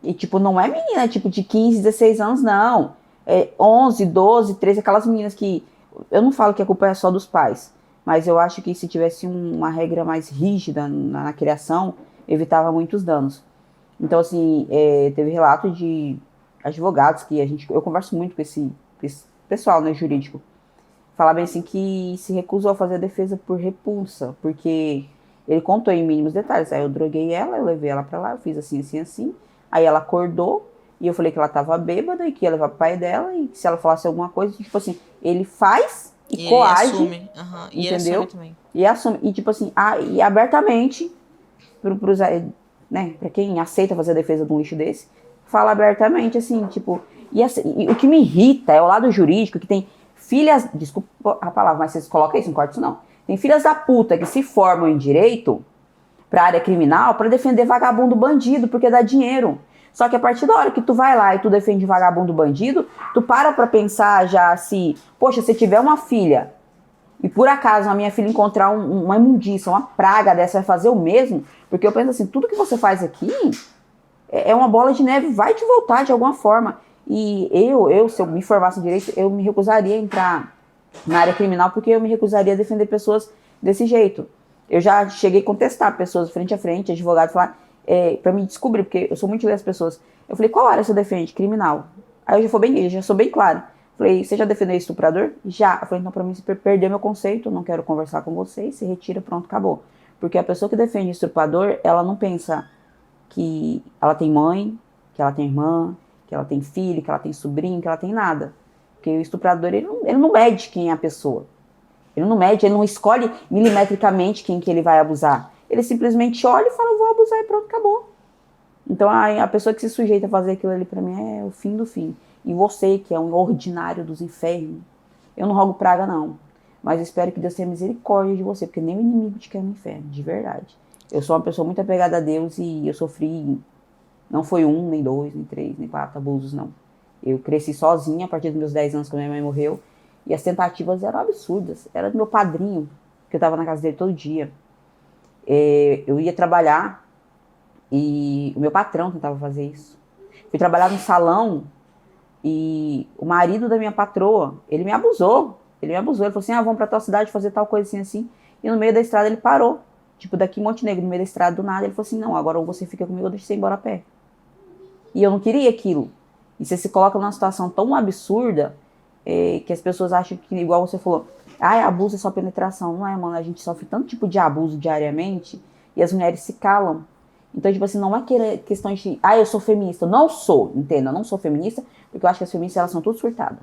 e, tipo, não é menina, tipo, de 15, 16 anos, não. É 11, 12, 13, aquelas meninas que... Eu não falo que a culpa é só dos pais, mas eu acho que se tivesse uma regra mais rígida na criação, evitava muitos danos. Então, assim, teve relato de advogados que eu converso muito com esse pessoal, né, jurídico, falar bem assim que se recusou a fazer a defesa por repulsa, porque ele contou em mínimos detalhes. Aí eu droguei ela, eu levei ela pra lá, eu fiz assim, assim, assim. Aí ela acordou e eu falei que ela tava bêbada e que ia levar pro pai dela e que se ela falasse alguma coisa, tipo assim, ele faz e coage, ele assume. Uhum. E entendeu? ele assume também. E assume. E tipo assim, e abertamente, né, pra quem aceita fazer a defesa de um lixo desse, fala abertamente, assim, tipo... E, assim, o que me irrita é o lado jurídico, que tem filhas... Desculpa a palavra, mas vocês colocam isso, não corta isso não. Tem filhas da puta que se formam em direito pra área criminal pra defender vagabundo bandido, porque dá dinheiro. Só que a partir da hora que tu vai lá e tu defende vagabundo bandido, tu para pra pensar já se... Poxa, se tiver uma filha e por acaso a minha filha encontrar uma imundícia, uma praga dessa, vai fazer o mesmo? Porque eu penso assim, tudo que você faz aqui é uma bola de neve, vai te voltar de alguma forma. E se eu me formasse em direito, eu me recusaria a entrar na área criminal, porque eu me recusaria a defender pessoas desse jeito. Eu já cheguei a contestar pessoas frente a frente, advogado, falar, pra me descobrir, porque eu sou muito das pessoas. Eu falei, qual área você defende? Criminal. Aí eu já sou bem claro. Falei, você já defendeu estuprador? Já. Eu falei, então pra mim você perdeu meu conceito, não quero conversar com você, se retira, pronto, acabou. Porque a pessoa que defende estuprador, ela não pensa que ela tem mãe, que ela tem irmã, que ela tem filho, que ela tem sobrinho, que ela tem nada. Porque o estuprador, ele não mede quem é a pessoa. Ele não mede, ele não escolhe milimetricamente quem que ele vai abusar. Ele simplesmente olha e fala, vou abusar e pronto, acabou. Então a pessoa que se sujeita a fazer aquilo ali pra mim é o fim do fim. E você, que é um ordinário dos infernos, eu não rogo praga não. Mas espero que Deus tenha misericórdia de você, porque nem o inimigo te quer no inferno, de verdade. Eu sou uma pessoa muito apegada a Deus e eu sofri, não foi 1, nem 2, nem 3, nem 4 abusos, não. Eu cresci sozinha a partir dos meus 10 anos, quando minha mãe morreu. E as tentativas eram absurdas. Era do meu padrinho, que eu tava na casa dele todo dia. Eu ia trabalhar e o meu patrão tentava fazer isso. Fui trabalhar no salão e o marido da minha patroa, ele me abusou. Ele falou assim, vamos pra tua cidade fazer tal coisa assim, assim. E no meio da estrada ele parou. Tipo, daqui em Montenegro, no meio da estrada, do nada. Ele falou assim, não, agora ou você fica comigo ou deixa você ir embora a pé. E eu não queria aquilo. E você se coloca numa situação tão absurda que as pessoas acham que, igual você falou, abuso é só penetração. Não é, mano, a gente sofre tanto tipo de abuso diariamente e as mulheres se calam. Então, tipo assim, não é questão de, eu sou feminista. Eu não sou, entenda, eu não sou feminista, porque eu acho que as feministas, elas são todas surtadas,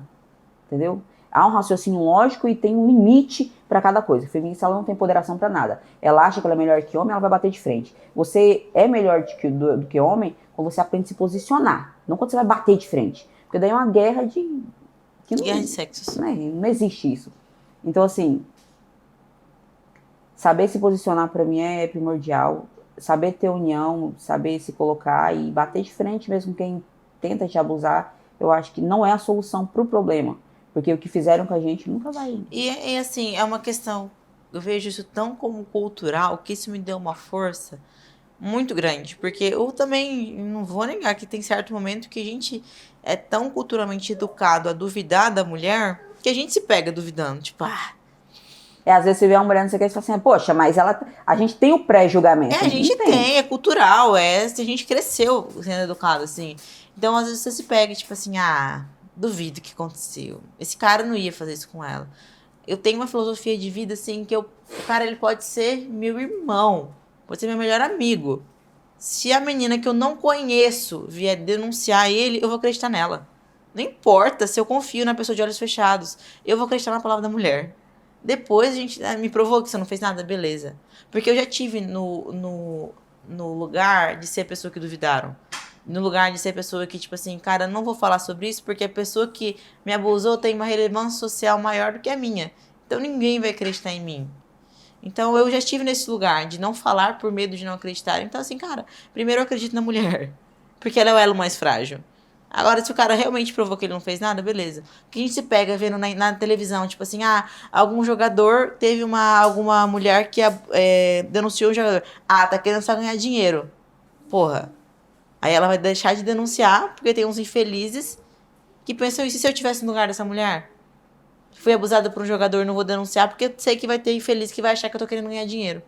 entendeu? Há um raciocínio lógico e tem um limite pra cada coisa. A feminista, ela não tem ponderação pra nada. Ela acha que ela é melhor que homem, ela vai bater de frente. Você é melhor do que homem quando você aprende a se posicionar, não quando você vai bater de frente. Porque daí é uma guerra de... Guerra de sexos. Não existe isso. Então, assim, saber se posicionar para mim é primordial. Saber ter união, saber se colocar e bater de frente mesmo quem tenta te abusar, eu acho que não é a solução pro problema. Porque o que fizeram com a gente nunca vai... E assim, é uma questão, eu vejo isso tão como cultural, que isso me deu uma força muito grande. Porque eu também não vou negar que tem certo momento que a gente é tão culturalmente educado a duvidar da mulher, que a gente se pega duvidando. Tipo, às vezes você vê uma mulher, não sei o que, e você fala assim, poxa, mas a gente tem o pré-julgamento. a gente tem, é cultural, a gente cresceu sendo educado, assim. Então, às vezes você se pega, tipo assim, duvido que aconteceu. Esse cara não ia fazer isso com ela. Eu tenho uma filosofia de vida, assim, que o cara, ele pode ser meu irmão, pode ser meu melhor amigo. Se a menina que eu não conheço vier denunciar ele, eu vou acreditar nela. Não importa se eu confio na pessoa de olhos fechados, eu vou acreditar na palavra da mulher. Depois a gente me provou que você não fez nada, beleza. Porque eu já tive no lugar de ser a pessoa que duvidaram. No lugar de ser a pessoa que, tipo assim, cara, não vou falar sobre isso porque a pessoa que me abusou tem uma relevância social maior do que a minha. Então ninguém vai acreditar em mim. Então eu já estive nesse lugar de não falar por medo de não acreditar. Então assim, cara, primeiro eu acredito na mulher. Porque ela é o elo mais frágil. Agora, se o cara realmente provou que ele não fez nada, beleza. Que a gente se pega vendo na televisão, tipo assim, algum jogador teve alguma mulher que denunciou o jogador. Tá querendo só ganhar dinheiro. Porra. Aí ela vai deixar de denunciar, porque tem uns infelizes que pensam isso. E se eu estivesse no lugar dessa mulher? Fui abusada por um jogador, não vou denunciar, porque eu sei que vai ter infeliz que vai achar que eu tô querendo ganhar dinheiro.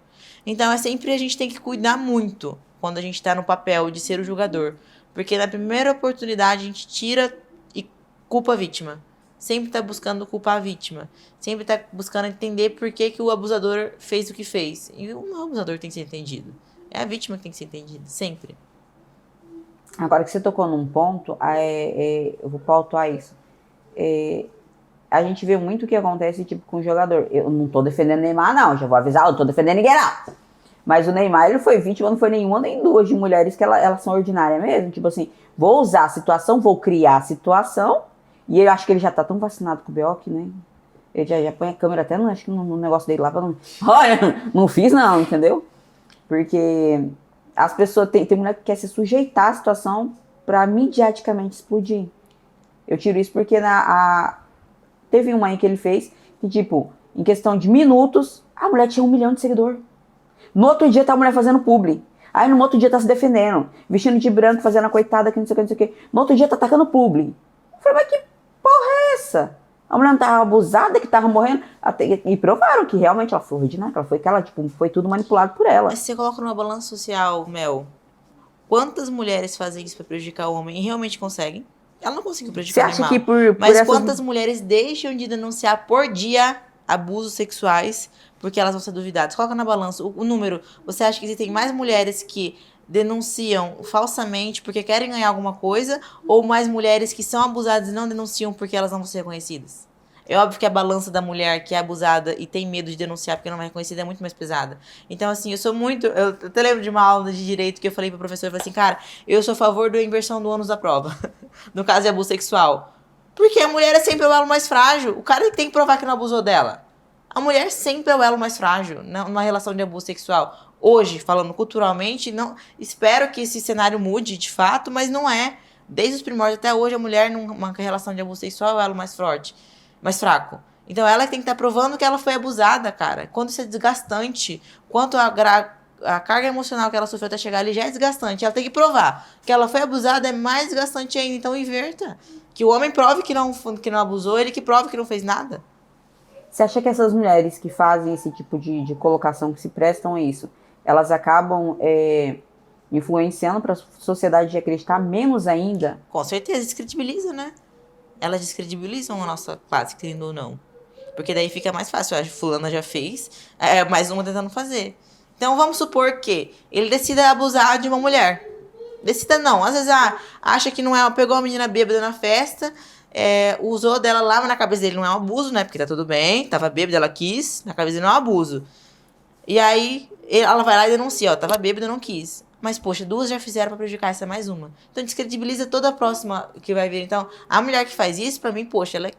Então, sempre a gente tem que cuidar muito quando a gente tá no papel de ser o julgador. Porque na primeira oportunidade a gente tira e culpa a vítima. Sempre tá buscando culpar a vítima. Sempre tá buscando entender por que o abusador fez o que fez. E o abusador tem que ser entendido. É a vítima que tem que ser entendida, sempre. Agora que você tocou num ponto, eu vou pautar isso. A gente vê muito o que acontece tipo, com o jogador. Eu não tô defendendo o Neymar, não. Já vou avisar, eu não tô defendendo ninguém, não. Mas o Neymar, ele foi vítima, não foi nenhuma nem duas de mulheres que elas são ordinárias mesmo. Tipo assim, vou usar a situação, vou criar a situação. E eu acho que ele já tá tão vacinado com o B.O. que, né? Ele já põe a câmera até acho que no negócio dele lá pra não... Olha, não fiz não, entendeu? Porque as pessoas... Tem mulher que quer se sujeitar à situação pra midiaticamente explodir. Eu tiro isso porque teve uma aí que ele fez que, tipo, em questão de minutos, a mulher tinha 1 milhão de seguidores. No outro dia tá a mulher fazendo publi. Aí no outro dia tá se defendendo. Vestindo de branco, fazendo a coitada que não sei o que, não sei o que. No outro dia tá atacando publi. Eu falei, mas que porra é essa? A mulher não tava abusada, que tava morrendo. E provaram que realmente ela foi ordinária. Ela foi tudo manipulado por ela. Mas você coloca numa balança social, Mel. Quantas mulheres fazem isso pra prejudicar o homem e realmente conseguem? Ela não conseguiu prejudicar o animal. Você acha que por Mas quantas mulheres deixam de denunciar por dia abusos sexuais porque elas vão ser duvidadas? Coloca na balança o número. Você acha que existem mais mulheres que denunciam falsamente porque querem ganhar alguma coisa ou mais mulheres que são abusadas e não denunciam porque elas não vão ser reconhecidas? É óbvio que a balança da mulher que é abusada e tem medo de denunciar porque não é reconhecida é muito mais pesada. Então, assim, eu até lembro de uma aula de direito que eu falei pro professor, eu falei assim, cara, eu sou a favor da inversão do ônus da prova, no caso de abuso sexual. Porque a mulher é sempre o elo mais frágil. O cara tem que provar que não abusou dela. A mulher sempre é o elo mais frágil numa relação de abuso sexual. Hoje, falando culturalmente, não, espero que esse cenário mude de fato, mas não é. Desde os primórdios até hoje, a mulher numa relação de abuso sexual é o elo mais forte, mais fraco. Então ela tem que estar provando que ela foi abusada, cara. Quando isso é desgastante, quanto a carga emocional que ela sofreu até chegar ali já é desgastante. Ela tem que provar que ela foi abusada, é mais desgastante ainda. Então inverta. Que o homem prove que não abusou, ele que prove que não fez nada. Você acha que essas mulheres que fazem esse tipo de colocação, que se prestam a isso, elas acabam influenciando para a sociedade de acreditar menos ainda? Com certeza, descredibiliza, né? Elas descredibilizam a nossa classe, querendo ou não. Porque daí fica mais fácil. A fulana já fez, mais uma tentando fazer. Então vamos supor que ele decida abusar de uma mulher. Decida não. Às vezes acha que não é. Pegou uma menina bêbada na festa, usou dela lá, mas na cabeça dele não é um abuso, né? Porque tá tudo bem, tava bêbada, ela quis, na cabeça dele não é um abuso. E aí ela vai lá e denuncia, tava bêbada, não quis. Mas, poxa, 2 já fizeram pra prejudicar, essa é mais uma. Então, descredibiliza toda a próxima que vai vir. Então, a mulher que faz isso, pra mim, poxa, ela é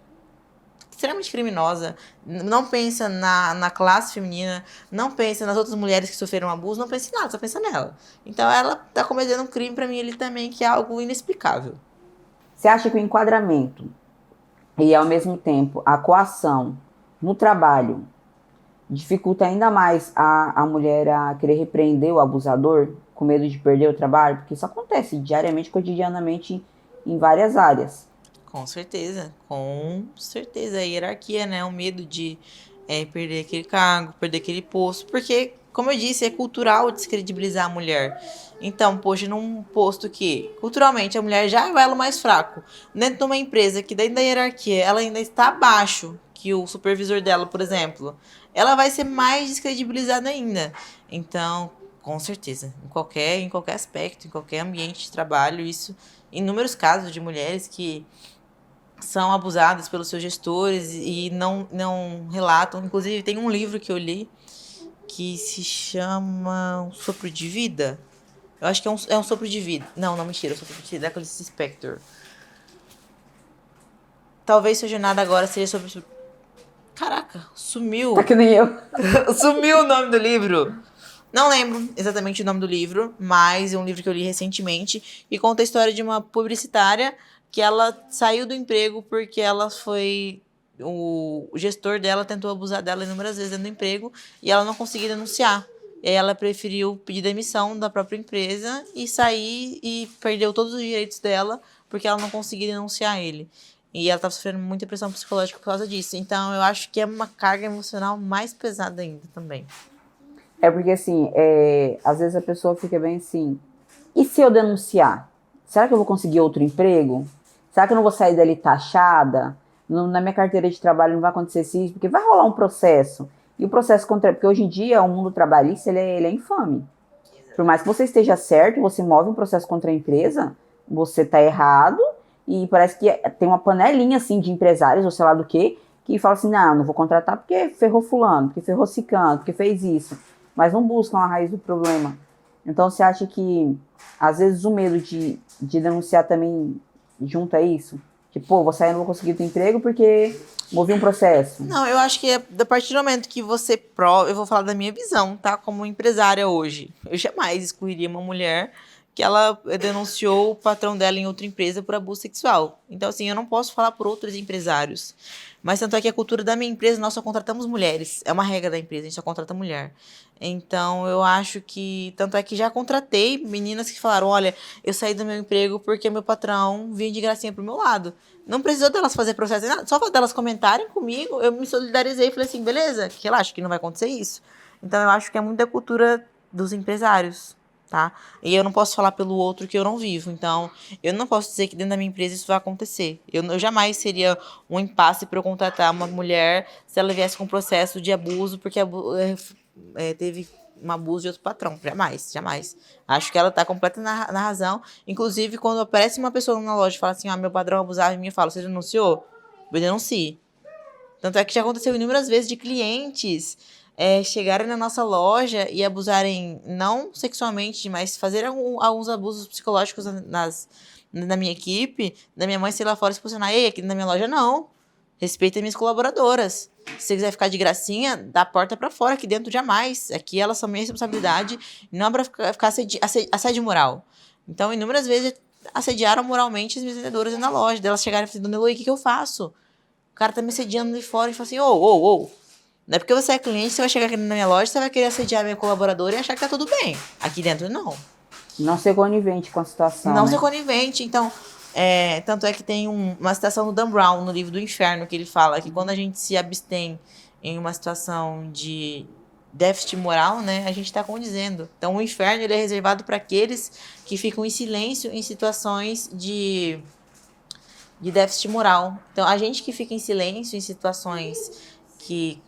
extremamente criminosa. Não pensa na classe feminina, não pensa nas outras mulheres que sofreram abuso, não pensa em nada, só pensa nela. Então, ela tá cometendo um crime pra mim ali também, que é algo inexplicável. Você acha que o enquadramento e, ao mesmo tempo, a coação no trabalho dificulta ainda mais a mulher a querer repreender o abusador com medo de perder o trabalho? Porque isso acontece diariamente, cotidianamente, em várias áreas. Com certeza, com certeza. A hierarquia, né? O medo de perder aquele cargo, perder aquele posto. Porque, como eu disse, é cultural descredibilizar a mulher. Então, poxa, num posto que, culturalmente, a mulher já é o elo mais fraco. Dentro de uma empresa que, dentro da hierarquia, ela ainda está abaixo que o supervisor dela, por exemplo, ela vai ser mais descredibilizada ainda. Então, com certeza, em qualquer aspecto, em qualquer ambiente de trabalho, isso, inúmeros casos de mulheres que são abusadas pelos seus gestores e não relatam. Inclusive, tem um livro que eu li que se chama Um Sopro de Vida. Eu acho que é um sopro de vida. Não, mentira, o sopro de vida é Clarice Spector. Talvez Sua Jornada Agora seja sobre... Caraca, sumiu. Tá que nem eu. Sumiu o nome do livro. Não lembro exatamente o nome do livro, mas é um livro que eu li recentemente e conta a história de uma publicitária que ela saiu do emprego porque ela foi... O gestor dela tentou abusar dela inúmeras vezes dentro do emprego e ela não conseguia denunciar. E aí ela preferiu pedir demissão da própria empresa e sair e perdeu todos os direitos dela porque ela não conseguia denunciar ele. E ela estava sofrendo muita pressão psicológica por causa disso. Então eu acho que é uma carga emocional mais pesada ainda também. É porque, assim, às vezes a pessoa fica bem assim, e se eu denunciar? Será que eu vou conseguir outro emprego? Será que eu não vou sair dali taxada? Na minha carteira de trabalho não vai acontecer isso? Porque vai rolar um processo. E o processo contra... Porque hoje em dia o mundo trabalhista, ele é infame. Por mais que você esteja certo, você move um processo contra a empresa, você tá errado, e parece que tem uma panelinha, assim, de empresários, ou sei lá do que fala assim, não vou contratar porque ferrou fulano, porque ferrou ciclano, porque fez isso. Mas não buscam a raiz do problema. Então, você acha que, às vezes, o medo de denunciar também junta isso? Tipo, pô, vou sair, não vou conseguir outro emprego porque movi um processo. Não, eu acho que a partir do momento que você prova... Eu vou falar da minha visão, tá? Como empresária hoje. Eu jamais excluiria uma mulher que ela denunciou o patrão dela em outra empresa por abuso sexual. Então, assim, eu não posso falar por outros empresários. Mas tanto é que a cultura da minha empresa, nós só contratamos mulheres. É uma regra da empresa, a gente só contrata mulher. Então, eu acho que... Tanto é que já contratei meninas que falaram, olha, eu saí do meu emprego porque meu patrão vinha de gracinha pro meu lado. Não precisou delas fazer processo, nada. Só delas comentarem comigo, eu me solidarizei e falei assim, beleza, que relaxa, que não vai acontecer isso. Então, eu acho que é muito da cultura dos empresários, tá? E eu não posso falar pelo outro que eu não vivo. Então, eu não posso dizer que dentro da minha empresa isso vai acontecer. Eu jamais seria um impasse para eu contratar uma mulher se ela viesse com um processo de abuso, porque teve um abuso de outro patrão. Jamais, jamais. Acho que ela tá completa na razão. Inclusive, quando aparece uma pessoa na loja e fala assim, meu padrão abusava em mim, eu falo, você denunciou? Eu denuncie. Tanto é que já aconteceu inúmeras vezes de clientes chegarem na nossa loja e abusarem, não sexualmente, mas fazerem alguns abusos psicológicos na minha equipe, da minha mãe ser lá fora e se posicionar, ei, aqui na minha loja não. Respeita minhas colaboradoras. Se você quiser ficar de gracinha, da porta pra fora, aqui dentro jamais. Aqui elas são minha responsabilidade, não é pra ficar assédio moral. Então, inúmeras vezes assediaram moralmente as minhas vendedoras na loja. Delas chegaram e falaram, dona Eloy, o que eu faço? O cara tá me assediando de fora e fala assim, ô. Não é porque você é cliente, você vai chegar aqui na minha loja, você vai querer assediar a minha colaboradora e achar que tá tudo bem. Aqui dentro, não. Não ser conivente com a situação, Não né? ser conivente. Então, tanto é que tem uma citação do Dan Brown, no livro do Inferno, que ele fala que quando a gente se abstém em uma situação de déficit moral, né, a gente está condizendo. Então, o inferno ele é reservado para aqueles que ficam em silêncio em situações de déficit moral. Então, a gente que fica em silêncio em situações que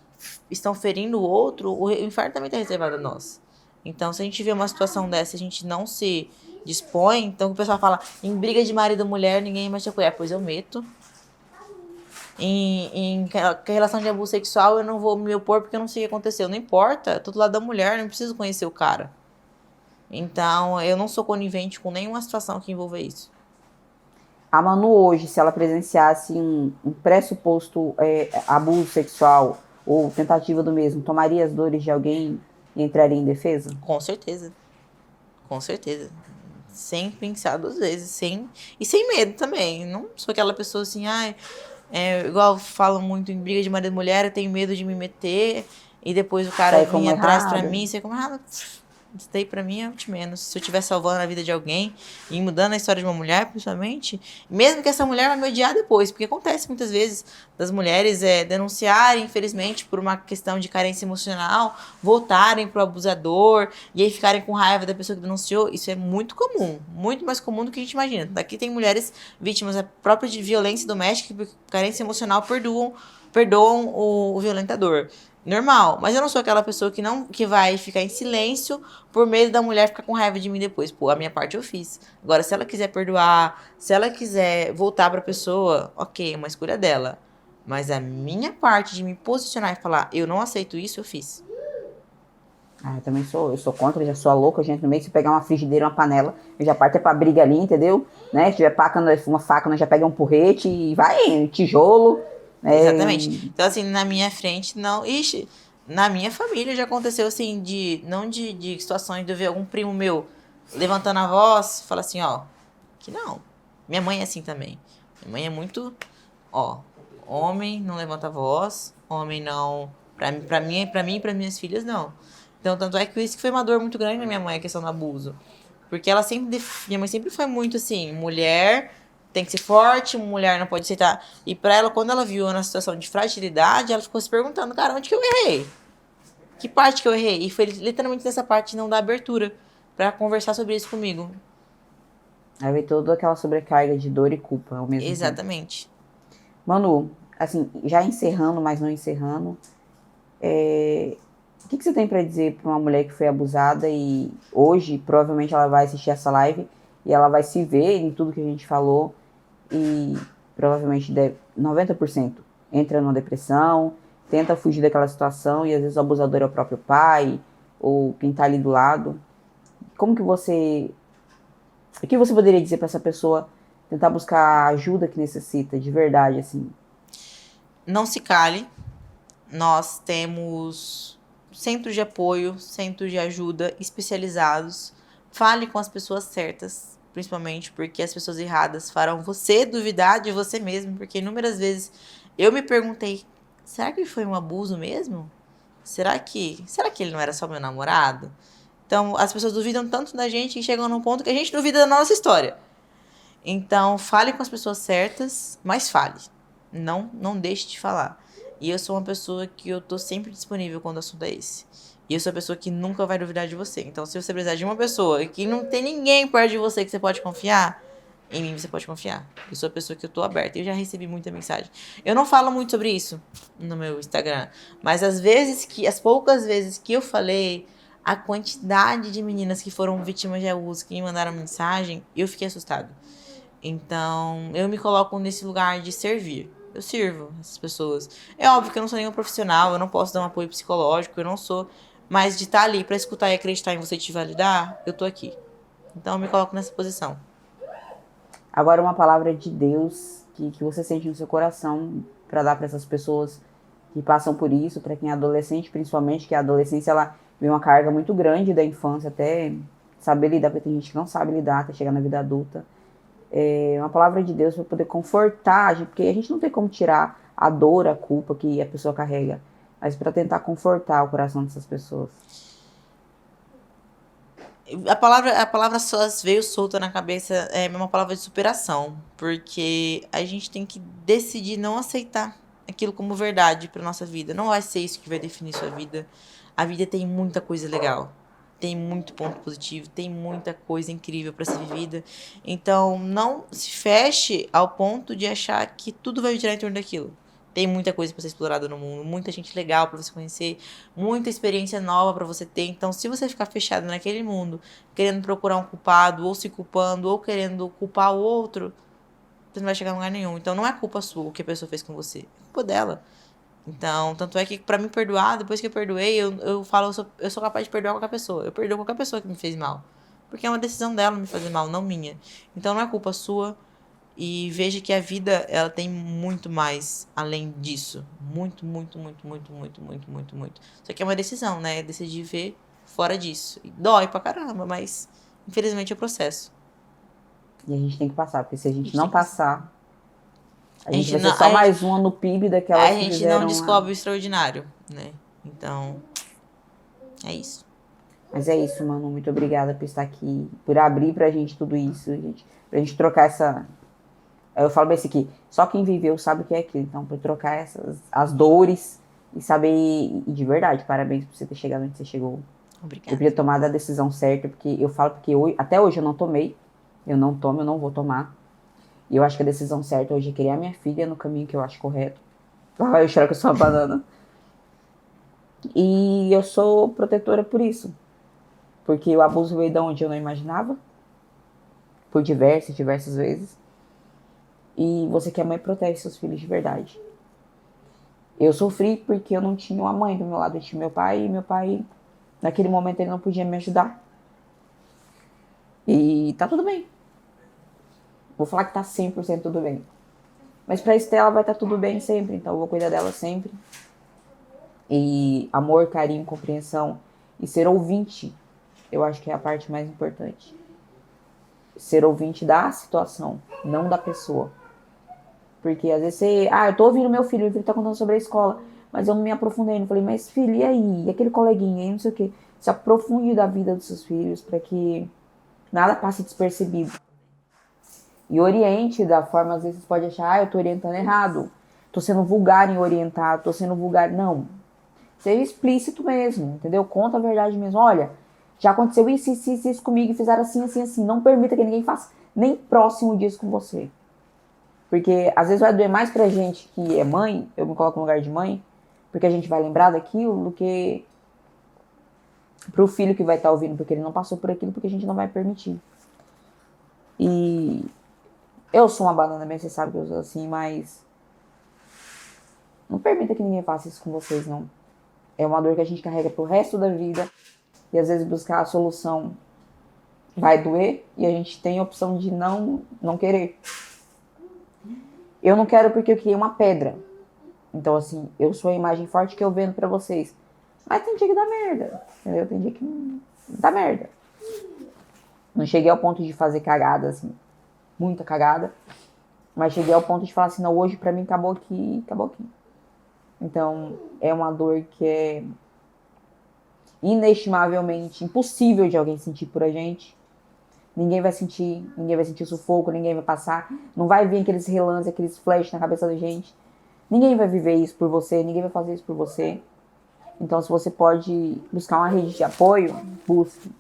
estão ferindo o outro, o inferno também está reservado a nós. Então, se a gente vê uma situação dessa, a gente não se dispõe, então o pessoal fala, em briga de marido e mulher, ninguém mexe a colher. Pois eu meto. Em relação de abuso sexual, eu não vou me opor porque eu não sei o que aconteceu. Não importa, tô do lado da mulher, não preciso conhecer o cara. Então, eu não sou conivente com nenhuma situação que envolva isso. A Manu hoje, se ela presenciasse um pressuposto abuso sexual ou tentativa do mesmo, tomaria as dores de alguém e entraria em defesa? Com certeza. Com certeza. Sem pensar duas vezes. E sem medo também. Não sou aquela pessoa assim, ai, igual falam muito em briga de marido e mulher, eu tenho medo de me meter e depois o cara Sair vir como atrás pra errado? mim, ser como errado. Isso daí pra mim é o de menos. Se eu estiver salvando a vida de alguém e mudando a história de uma mulher, principalmente, mesmo que essa mulher vai me odiar depois, porque acontece muitas vezes das mulheres denunciarem, infelizmente, por uma questão de carência emocional, voltarem pro abusador e aí ficarem com raiva da pessoa que denunciou. Isso é muito comum, muito mais comum do que a gente imagina. Daqui tem mulheres vítimas próprias de violência doméstica que por carência emocional perdoam o violentador. Normal, mas eu não sou aquela pessoa que vai ficar em silêncio por medo da mulher ficar com raiva de mim depois. Pô, a minha parte eu fiz. Agora, se ela quiser perdoar, se ela quiser voltar pra pessoa, ok, é uma escolha dela. Mas a minha parte de me posicionar e falar, eu não aceito isso, eu fiz. Ah, eu sou contra, eu já sou a louca, gente, no meio que se pegar uma frigideira, uma panela, eu já parto pra briga ali, entendeu? Né? Se tiver uma faca, nós já pega um porrete e vai, tijolo. Exatamente. Então, assim, na minha frente, não. Ixi, na minha família já aconteceu, assim, não de situações de eu ver algum primo meu levantando a voz, fala assim, ó, que não. Minha mãe é assim também. Minha mãe é muito, ó, homem não levanta a voz, homem não. Pra mim e para minhas filhas, não. Então, tanto é que isso que foi uma dor muito grande na minha mãe, a questão do abuso. Porque ela sempre. Minha mãe sempre foi muito assim: mulher tem que ser forte, mulher não pode aceitar. E pra ela, quando ela viu na situação de fragilidade, ela ficou se perguntando: cara, onde que eu errei? Que parte que eu errei? E foi literalmente nessa parte de não dar abertura pra conversar sobre isso comigo. Aí vem toda aquela sobrecarga de dor e culpa ao mesmo tempo. Exatamente. Manu, assim, já encerrando, mas não encerrando, o que você tem pra dizer pra uma mulher que foi abusada e hoje provavelmente ela vai assistir essa live e ela vai se ver em tudo que a gente falou e provavelmente 90% entra numa depressão, tenta fugir daquela situação e às vezes o abusador é o próprio pai ou quem tá ali do lado. Como que você... O que você poderia dizer pra essa pessoa tentar buscar a ajuda que necessita de verdade, assim? Não se cale. Nós temos centros de apoio, centros de ajuda especializados. Fale com as pessoas certas, principalmente porque as pessoas erradas farão você duvidar de você mesmo, porque inúmeras vezes eu me perguntei, será que foi um abuso mesmo? Será que ele não era só meu namorado? Então, as pessoas duvidam tanto da gente que chegam num ponto que a gente duvida da nossa história. Então, fale com as pessoas certas, mas fale. Não deixe de falar. E eu sou uma pessoa que eu tô sempre disponível quando o assunto é esse. E eu sou a pessoa que nunca vai duvidar de você. Então, se você precisar de uma pessoa que não tem ninguém perto de você que você pode confiar, em mim você pode confiar. Eu sou a pessoa que eu tô aberta. Eu já recebi muita mensagem. Eu não falo muito sobre isso no meu Instagram. Mas as poucas vezes que eu falei, a quantidade de meninas que foram vítimas de abuso, que me mandaram mensagem, eu fiquei assustada. Então, eu me coloco nesse lugar de servir. Eu sirvo essas pessoas. É óbvio que eu não sou nenhum profissional, eu não posso dar um apoio psicológico, eu não sou. Mas de estar ali pra escutar e acreditar em você e te validar, eu tô aqui. Então, eu me coloco nessa posição. Agora uma palavra de Deus que você sente no seu coração para dar para essas pessoas que passam por isso, para quem é adolescente, principalmente, que a adolescência ela vem uma carga muito grande da infância até saber lidar, porque tem gente que não sabe lidar até chegar na vida adulta. É uma palavra de Deus para poder confortar, porque a gente não tem como tirar a dor, a culpa que a pessoa carrega, mas para tentar confortar o coração dessas pessoas. A palavra só veio solta na cabeça, é uma palavra de superação, porque a gente tem que decidir não aceitar aquilo como verdade para nossa vida. Não vai ser isso que vai definir sua vida. A vida tem muita coisa legal, tem muito ponto positivo, tem muita coisa incrível para ser vivida. Então, não se feche ao ponto de achar que tudo vai girar em torno daquilo. Tem muita coisa para ser explorada no mundo, muita gente legal para você conhecer, muita experiência nova para você ter. Então, se você ficar fechado naquele mundo, querendo procurar um culpado, ou se culpando, ou querendo culpar o outro, você não vai chegar a lugar nenhum. Então, não é culpa sua o que a pessoa fez com você, é culpa dela. Então, tanto é que pra me perdoar, depois que eu perdoei, eu falo, eu sou capaz de perdoar qualquer pessoa. Eu perdoo qualquer pessoa que me fez mal. porque é uma decisão dela me fazer mal, não minha. Então não é culpa sua. E veja que a vida, ela tem muito mais além disso. Muito, muito, muito, muito, muito, muito, muito, muito. Só que é uma decisão, né? Decidir ver fora disso. E dói pra caramba, mas infelizmente é o processo. E a gente tem que passar, porque se a A gente gente tem não que passar. passar, a A gente gente vai ser não, só mais uma no PIB daquelas a que gente não fizeram a... descobre o extraordinário, né? Então, é isso. Mas é isso, mano. Muito obrigada por estar aqui, por abrir pra gente tudo isso, gente, pra gente trocar essa... Eu falo bem isso aqui, só quem viveu sabe o que é aquilo. Então, por trocar as dores e saber, e de verdade, parabéns por você ter chegado onde você chegou. Eu Obrigada. queria tomar a decisão certa, porque eu falo porque até hoje eu não tomei. Eu não tomo, eu não vou tomar. E eu acho que a decisão certa hoje é criar minha filha no caminho que eu acho correto. Eu choro que eu sou uma banana. E eu sou protetora por isso. Porque o abuso veio de onde eu não imaginava. Por diversas vezes. E você que é mãe, protege seus filhos de verdade. Eu sofri porque eu não tinha uma mãe do meu lado. Eu tinha meu pai, e meu pai, naquele momento, ele não podia me ajudar. E tá tudo bem. Vou falar que tá 100% tudo bem. Mas pra Estela vai estar tudo bem sempre. Então eu vou cuidar dela sempre. E amor, carinho, compreensão. E ser ouvinte, eu acho que é a parte mais importante. Ser ouvinte da situação, não da pessoa. Porque às vezes você... eu tô ouvindo meu filho tá contando sobre a escola. Mas eu não me aprofundei. Não falei, mas filho, e aí? E aquele coleguinha aí, não sei o quê. Se aprofunde da vida dos seus filhos para que nada passe despercebido. E oriente da forma, às vezes você pode achar, eu tô orientando errado. Tô sendo vulgar em orientar, tô sendo vulgar. Não. Seja explícito mesmo, entendeu? Conta a verdade mesmo. Olha, já aconteceu isso comigo e fizeram assim, assim, assim. Não permita que ninguém faça nem próximo disso com você. Porque às vezes vai doer mais pra gente que é mãe, eu me coloco no lugar de mãe, porque a gente vai lembrar daquilo, do que pro filho que vai estar ouvindo, porque ele não passou por aquilo, porque a gente não vai permitir. E eu sou uma banana mesmo, você sabe que eu sou assim, mas não permita que ninguém faça isso com vocês, não. É uma dor que a gente carrega pro resto da vida, e às vezes buscar a solução vai doer, e a gente tem a opção de não querer. Eu não quero porque eu criei uma pedra. Então, assim, eu sou a imagem forte que eu vendo pra vocês. Mas tem dia que dá merda, entendeu? Tem dia que não dá merda. Não cheguei ao ponto de fazer cagada, assim, muita cagada. Mas cheguei ao ponto de falar assim, não, hoje pra mim acabou aqui, acabou aqui. Então, é uma dor que é inestimavelmente impossível de alguém sentir por a gente. Ninguém vai sentir sufoco, ninguém vai passar. Não vai vir aqueles relances, aqueles flashes na cabeça da gente. Ninguém vai viver isso por você, ninguém vai fazer isso por você. Então, se você pode buscar uma rede de apoio, busque.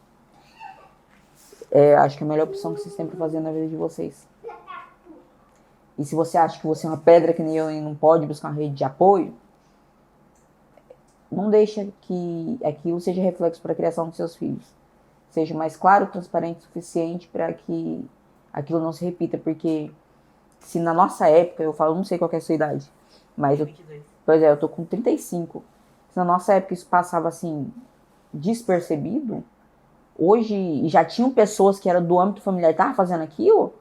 Acho que é a melhor opção que vocês têm pra fazer na vida de vocês. E se você acha que você é uma pedra que nem eu e não pode buscar uma rede de apoio, não deixa que aquilo seja reflexo para a criação dos seus filhos. Seja mais claro, transparente o suficiente para que aquilo não se repita. Porque se na nossa época, eu falo, não sei qual é a sua idade, mas eu tô com 35. Se na nossa época isso passava assim, despercebido, hoje já tinham pessoas que eram do âmbito familiar e estavam fazendo aquilo,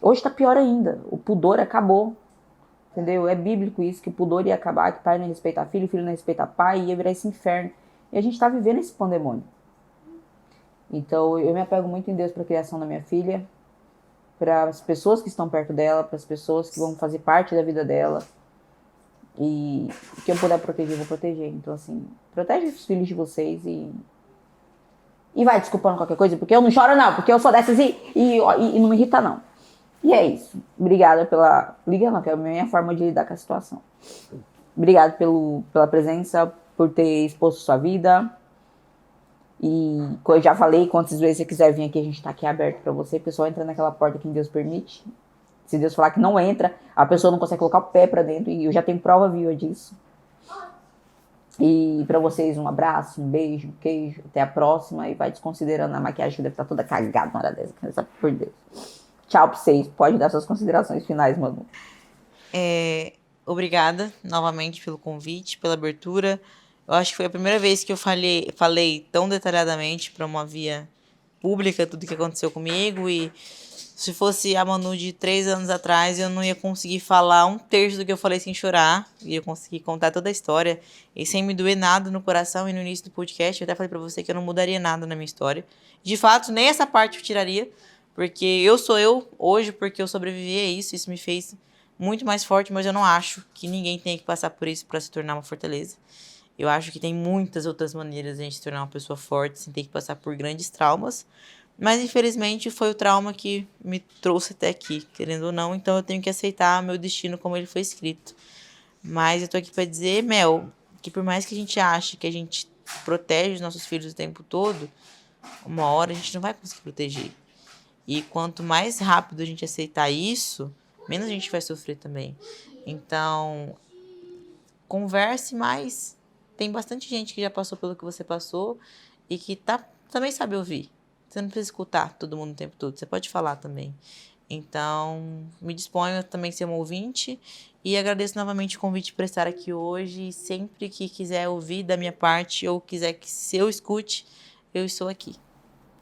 hoje tá pior ainda. O pudor acabou. Entendeu? É bíblico isso, que o pudor ia acabar, que pai não ia respeitar filho, filho não ia respeitar pai, ia virar esse inferno. E a gente tá vivendo esse pandemônio. Então eu me apego muito em Deus para a criação da minha filha, para as pessoas que estão perto dela, para as pessoas que vão fazer parte da vida dela. E o que eu puder proteger, eu vou proteger. Então, assim, protege os filhos de vocês e vai desculpando qualquer coisa, porque eu não choro não, porque eu sou dessas e não me irrita não. E é isso. Obrigada pela... Liga não, que é a minha forma de lidar com a situação. Obrigada pela presença, por ter exposto sua vida. E como eu já falei, quantas vezes você quiser vir aqui, a gente tá aqui aberto pra você. A pessoa entra naquela porta que Deus permite. Se Deus falar que não entra, a pessoa não consegue colocar o pé pra dentro. E eu já tenho prova viva disso. E pra vocês, um abraço, um beijo, um queijo. Até a próxima. E vai desconsiderando a maquiagem que deve estar toda cagada na hora dessa. Por Deus. Tchau pra vocês. Pode dar suas considerações finais, Manu. Obrigada novamente pelo convite, pela abertura. Eu acho que foi a primeira vez que eu falei tão detalhadamente, promovia pública tudo que aconteceu comigo e se fosse a Manu de 3 anos atrás, eu não ia conseguir falar 1/3 do que eu falei sem chorar. Ia conseguir contar toda a história e sem me doer nada no coração. E no início do podcast, eu até falei pra você que eu não mudaria nada na minha história. De fato, nem essa parte eu tiraria. Porque eu sou eu hoje, porque eu sobrevivi a isso. Isso me fez muito mais forte, mas eu não acho que ninguém tenha que passar por isso pra se tornar uma fortaleza. Eu acho que tem muitas outras maneiras de a gente se tornar uma pessoa forte sem ter que passar por grandes traumas. Mas, infelizmente, foi o trauma que me trouxe até aqui, querendo ou não. Então, eu tenho que aceitar meu destino como ele foi escrito. Mas eu tô aqui pra dizer, Mel, que por mais que a gente ache que a gente protege os nossos filhos o tempo todo, uma hora a gente não vai conseguir proteger. E quanto mais rápido a gente aceitar isso, menos a gente vai sofrer também. Então, converse mais. Tem bastante gente que já passou pelo que você passou e que também sabe ouvir. Você não precisa escutar todo mundo o tempo todo. Você pode falar também. Então, me disponho a também ser um ouvinte e agradeço novamente o convite por estar aqui hoje. E sempre que quiser ouvir da minha parte ou quiser que se eu escute, eu estou aqui.